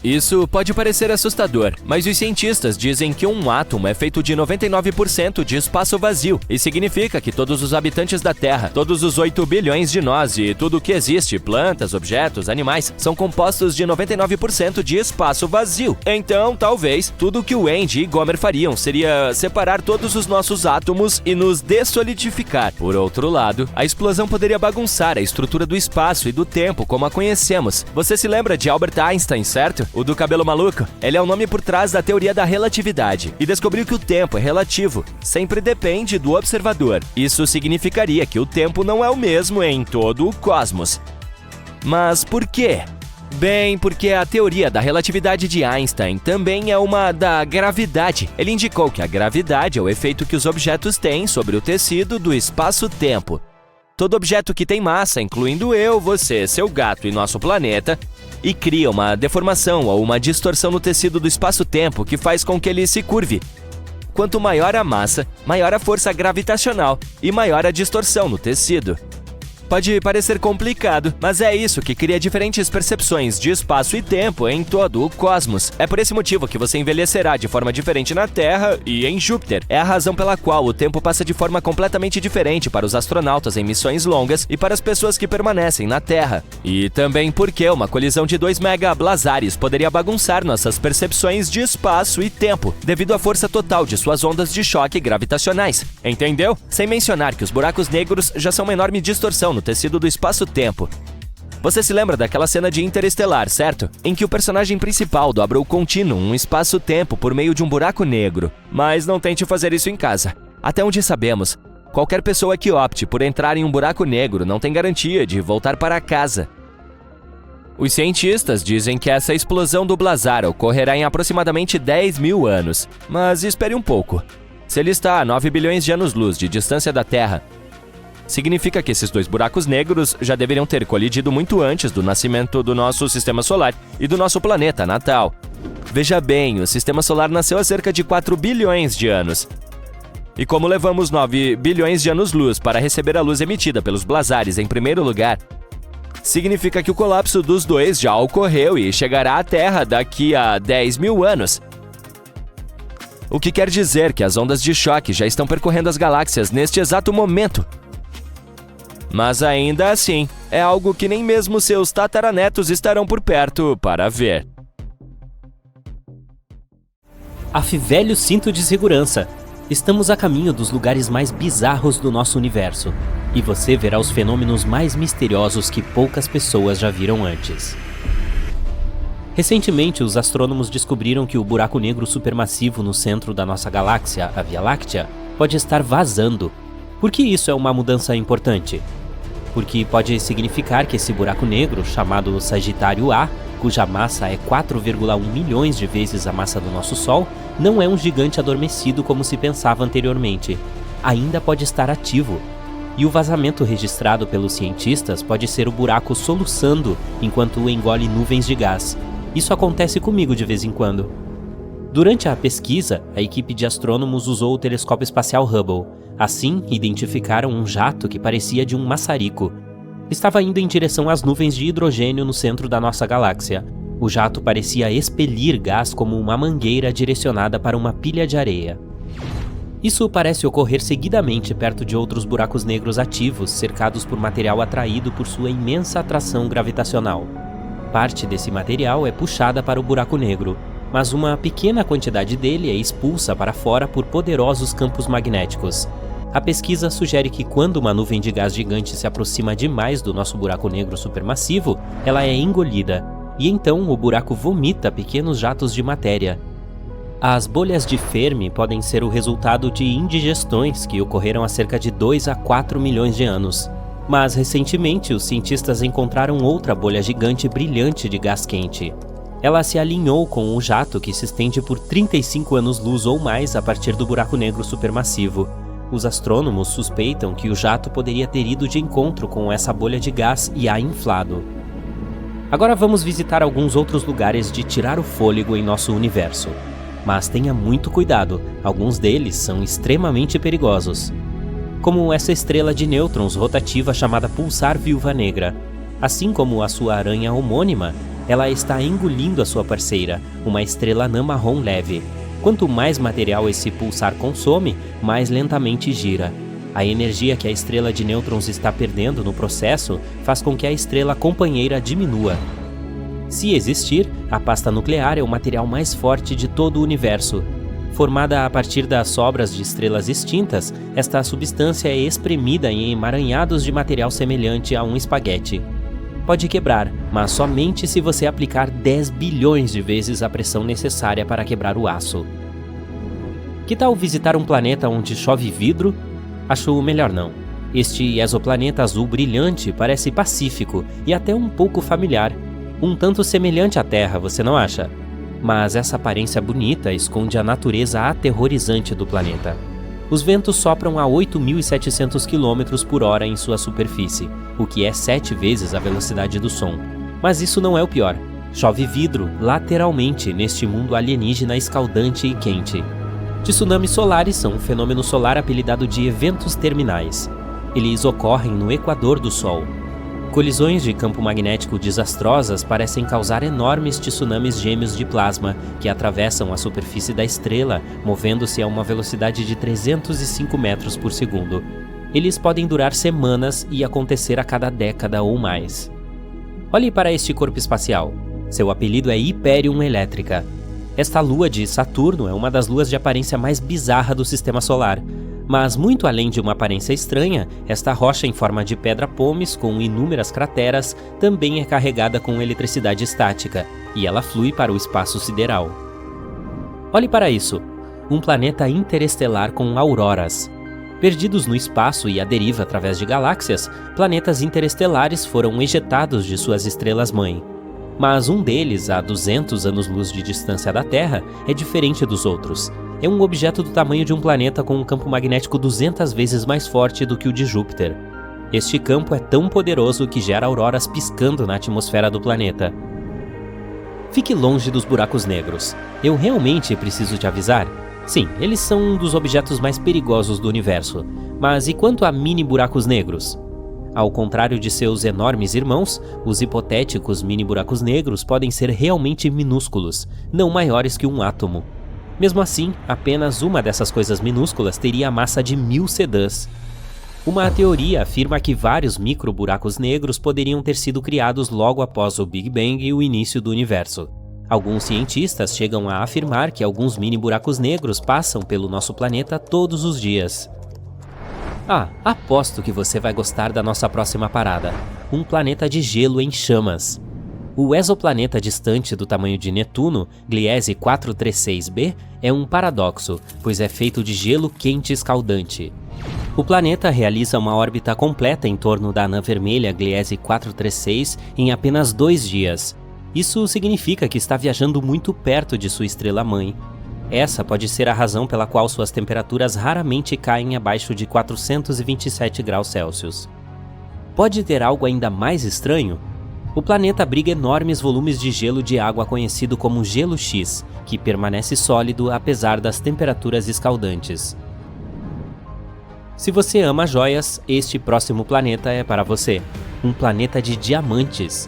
Isso pode parecer assustador, mas os cientistas dizem que um átomo é feito de 99% de espaço vazio, e significa que todos os habitantes da Terra, todos os 8 bilhões de nós e tudo o que existe, plantas, objetos, animais, são compostos de 99% de espaço vazio. Então, talvez, tudo o que o Andy e Gomer fariam seria separar todos os nossos átomos e nos dessolidificar. Por outro lado, a explosão poderia bagunçar a estrutura do espaço e do tempo como a conhecemos. Você se lembra de Albert Einstein, certo? O do cabelo maluco? Ele é o nome por trás da teoria da relatividade e descobriu que o tempo é relativo, sempre depende do observador. Isso significaria que o tempo não é o mesmo em todo o cosmos. Mas por quê? Bem, porque a teoria da relatividade de Einstein também é uma da gravidade. Ele indicou que a gravidade é o efeito que os objetos têm sobre o tecido do espaço-tempo. Todo objeto que tem massa, incluindo eu, você, seu gato e nosso planeta, e cria uma deformação ou uma distorção no tecido do espaço-tempo que faz com que ele se curve. Quanto maior a massa, maior a força gravitacional e maior a distorção no tecido. Pode parecer complicado, mas é isso que cria diferentes percepções de espaço e tempo em todo o cosmos. É por esse motivo que você envelhecerá de forma diferente na Terra e em Júpiter. É a razão pela qual o tempo passa de forma completamente diferente para os astronautas em missões longas e para as pessoas que permanecem na Terra. E também porque uma colisão de 2 megablazares poderia bagunçar nossas percepções de espaço e tempo, devido à força total de suas ondas de choque gravitacionais. Entendeu? Sem mencionar que os buracos negros já são uma enorme distorção no tecido do espaço-tempo. Você se lembra daquela cena de Interestelar, certo? Em que o personagem principal dobra o contínuo, um espaço-tempo, por meio de um buraco negro. Mas não tente fazer isso em casa. Até onde sabemos, qualquer pessoa que opte por entrar em um buraco negro não tem garantia de voltar para casa. Os cientistas dizem que essa explosão do blazar ocorrerá em aproximadamente 10 mil anos. Mas espere um pouco. Se ele está a 9 bilhões de anos-luz de distância da Terra, significa que esses 2 buracos negros já deveriam ter colidido muito antes do nascimento do nosso sistema solar e do nosso planeta natal. Veja bem, o sistema solar nasceu há cerca de 4 bilhões de anos. E como levamos 9 bilhões de anos-luz para receber a luz emitida pelos blazares em primeiro lugar, significa que o colapso dos 2 já ocorreu e chegará à Terra daqui a 10 mil anos. O que quer dizer que as ondas de choque já estão percorrendo as galáxias neste exato momento. Mas ainda assim, é algo que nem mesmo seus tataranetos estarão por perto para ver. Velho cinto de segurança. Estamos a caminho dos lugares mais bizarros do nosso universo. E você verá os fenômenos mais misteriosos que poucas pessoas já viram antes. Recentemente, os astrônomos descobriram que o buraco negro supermassivo no centro da nossa galáxia, a Via Láctea, pode estar vazando. Por que isso é uma mudança importante? Porque pode significar que esse buraco negro, chamado Sagitário A, cuja massa é 4,1 milhões de vezes a massa do nosso Sol, não é um gigante adormecido como se pensava anteriormente. Ainda pode estar ativo. E o vazamento registrado pelos cientistas pode ser o buraco soluçando enquanto engole nuvens de gás. Isso acontece comigo de vez em quando. Durante a pesquisa, a equipe de astrônomos usou o telescópio espacial Hubble. Assim, identificaram um jato que parecia de um maçarico. Estava indo em direção às nuvens de hidrogênio no centro da nossa galáxia. O jato parecia expelir gás como uma mangueira direcionada para uma pilha de areia. Isso parece ocorrer seguidamente perto de outros buracos negros ativos, cercados por material atraído por sua imensa atração gravitacional. Parte desse material é puxada para o buraco negro, mas uma pequena quantidade dele é expulsa para fora por poderosos campos magnéticos. A pesquisa sugere que quando uma nuvem de gás gigante se aproxima demais do nosso buraco negro supermassivo, ela é engolida, e então o buraco vomita pequenos jatos de matéria. As bolhas de Fermi podem ser o resultado de indigestões que ocorreram há cerca de 2 a 4 milhões de anos. Mas recentemente os cientistas encontraram outra bolha gigante brilhante de gás quente. Ela se alinhou com um jato que se estende por 35 anos-luz ou mais a partir do buraco negro supermassivo. Os astrônomos suspeitam que o jato poderia ter ido de encontro com essa bolha de gás e a inflado. Agora vamos visitar alguns outros lugares de tirar o fôlego em nosso universo. Mas tenha muito cuidado, alguns deles são extremamente perigosos. Como essa estrela de nêutrons rotativa chamada Pulsar Viúva Negra. Assim como a sua aranha homônima, ela está engolindo a sua parceira, uma estrela anã marrom leve. Quanto mais material esse pulsar consome, mais lentamente gira. A energia que a estrela de nêutrons está perdendo no processo faz com que a estrela companheira diminua. Se existir, a pasta nuclear é o material mais forte de todo o universo. Formada a partir das sobras de estrelas extintas, esta substância é espremida em emaranhados de material semelhante a um espaguete. Pode quebrar, mas somente se você aplicar 10 bilhões de vezes a pressão necessária para quebrar o aço. Que tal visitar um planeta onde chove vidro? Acho melhor não. Este exoplaneta azul brilhante parece pacífico e até um pouco familiar. Um tanto semelhante à Terra, você não acha? Mas essa aparência bonita esconde a natureza aterrorizante do planeta. Os ventos sopram a 8.700 km por hora em sua superfície, o que é 7 vezes a velocidade do som. Mas isso não é o pior. Chove vidro, lateralmente, neste mundo alienígena escaldante e quente. Tsunamis solares são um fenômeno solar apelidado de eventos terminais. Eles ocorrem no equador do Sol. Colisões de campo magnético desastrosas parecem causar enormes tsunamis gêmeos de plasma que atravessam a superfície da estrela, movendo-se a uma velocidade de 305 metros por segundo. Eles podem durar semanas e acontecer a cada década ou mais. Olhe para este corpo espacial. Seu apelido é Hyperion Elétrica. Esta lua de Saturno é uma das luas de aparência mais bizarra do sistema solar. Mas muito além de uma aparência estranha, esta rocha em forma de pedra pómez com inúmeras crateras também é carregada com eletricidade estática, e ela flui para o espaço sideral. Olhe para isso, um planeta interestelar com auroras. Perdidos no espaço e à deriva através de galáxias, planetas interestelares foram ejetados de suas estrelas-mãe. Mas um deles, a 200 anos-luz de distância da Terra, é diferente dos outros. É um objeto do tamanho de um planeta com um campo magnético 200 vezes mais forte do que o de Júpiter. Este campo é tão poderoso que gera auroras piscando na atmosfera do planeta. Fique longe dos buracos negros. Eu realmente preciso te avisar? Sim, eles são um dos objetos mais perigosos do universo. Mas e quanto a mini buracos negros? Ao contrário de seus enormes irmãos, os hipotéticos mini buracos negros podem ser realmente minúsculos, não maiores que um átomo. Mesmo assim, apenas uma dessas coisas minúsculas teria a massa de 1000 sedãs. Uma teoria afirma que vários micro-buracos negros poderiam ter sido criados logo após o Big Bang e o início do universo. Alguns cientistas chegam a afirmar que alguns mini-buracos negros passam pelo nosso planeta todos os dias. Aposto que você vai gostar da nossa próxima parada. Um planeta de gelo em chamas. O exoplaneta distante do tamanho de Netuno, Gliese 436b, é um paradoxo, pois é feito de gelo quente escaldante. O planeta realiza uma órbita completa em torno da anã vermelha Gliese 436 em apenas 2 dias. Isso significa que está viajando muito perto de sua estrela-mãe. Essa pode ser a razão pela qual suas temperaturas raramente caem abaixo de 427 graus Celsius. Pode ter algo ainda mais estranho? O planeta abriga enormes volumes de gelo de água conhecido como gelo X, que permanece sólido apesar das temperaturas escaldantes. Se você ama joias, este próximo planeta é para você. Um planeta de diamantes.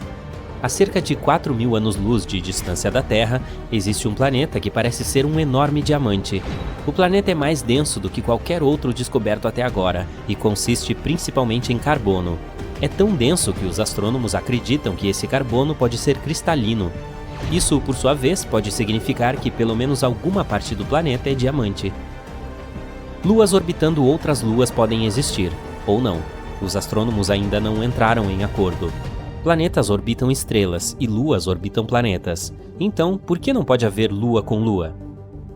A cerca de 4.000 anos-luz de distância da Terra, existe um planeta que parece ser um enorme diamante. O planeta é mais denso do que qualquer outro descoberto até agora e consiste principalmente em carbono. É tão denso que os astrônomos acreditam que esse carbono pode ser cristalino. Isso, por sua vez, pode significar que pelo menos alguma parte do planeta é diamante. Luas orbitando outras luas podem existir, ou não. Os astrônomos ainda não entraram em acordo. Planetas orbitam estrelas e luas orbitam planetas. Então, por que não pode haver lua com lua?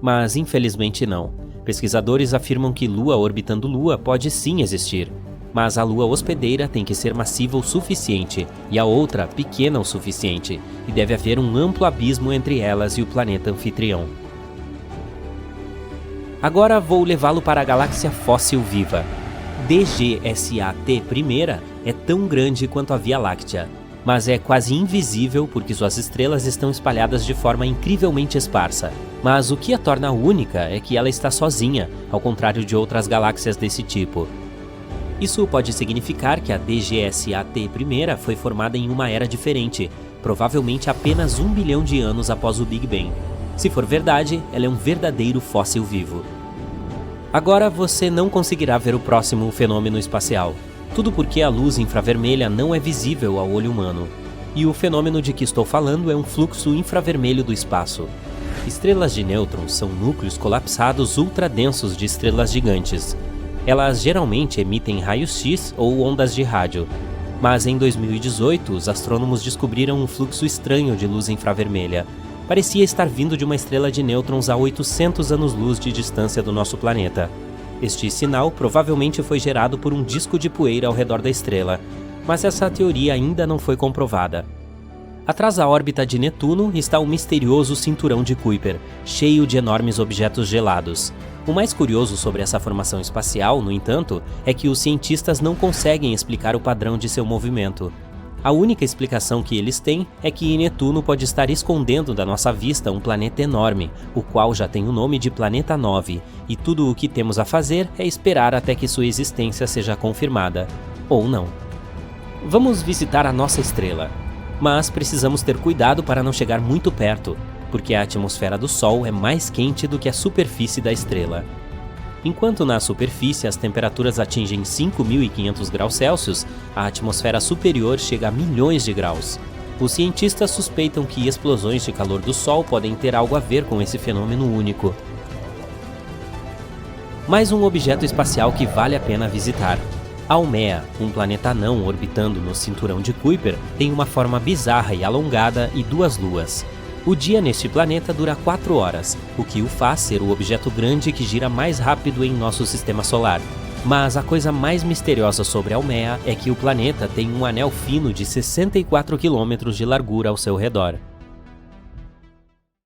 Mas, infelizmente, não. Pesquisadores afirmam que lua orbitando lua pode sim existir. Mas a lua hospedeira tem que ser massiva o suficiente e a outra pequena o suficiente, e deve haver um amplo abismo entre elas e o planeta anfitrião. Agora vou levá-lo para a galáxia fóssil viva. DGSAT I é tão grande quanto a Via Láctea, mas é quase invisível porque suas estrelas estão espalhadas de forma incrivelmente esparsa. Mas o que a torna única é que ela está sozinha, ao contrário de outras galáxias desse tipo. Isso pode significar que a DGSAT I foi formada em uma era diferente, provavelmente apenas 1 bilhão de anos após o Big Bang. Se for verdade, ela é um verdadeiro fóssil vivo. Agora você não conseguirá ver o próximo fenômeno espacial. Tudo porque a luz infravermelha não é visível ao olho humano. E o fenômeno de que estou falando é um fluxo infravermelho do espaço. Estrelas de nêutrons são núcleos colapsados ultradensos de estrelas gigantes. Elas geralmente emitem raios X ou ondas de rádio. Mas em 2018, os astrônomos descobriram um fluxo estranho de luz infravermelha. Parecia estar vindo de uma estrela de nêutrons a 800 anos-luz de distância do nosso planeta. Este sinal provavelmente foi gerado por um disco de poeira ao redor da estrela, mas essa teoria ainda não foi comprovada. Atrás da órbita de Netuno está o misterioso cinturão de Kuiper, cheio de enormes objetos gelados. O mais curioso sobre essa formação espacial, no entanto, é que os cientistas não conseguem explicar o padrão de seu movimento. A única explicação que eles têm é que Netuno pode estar escondendo da nossa vista um planeta enorme, o qual já tem o nome de Planeta 9, e tudo o que temos a fazer é esperar até que sua existência seja confirmada. Ou não. Vamos visitar a nossa estrela. Mas precisamos ter cuidado para não chegar muito perto, porque a atmosfera do Sol é mais quente do que a superfície da estrela. Enquanto na superfície as temperaturas atingem 5.500 graus Celsius, a atmosfera superior chega a milhões de graus. Os cientistas suspeitam que explosões de calor do Sol podem ter algo a ver com esse fenômeno único. Mais um objeto espacial que vale a pena visitar. Haumea, um planeta anão orbitando no cinturão de Kuiper, tem uma forma bizarra e alongada e 2 luas. O dia neste planeta dura 4 horas, o que o faz ser o objeto grande que gira mais rápido em nosso sistema solar. Mas a coisa mais misteriosa sobre Haumea é que o planeta tem um anel fino de 64 km de largura ao seu redor.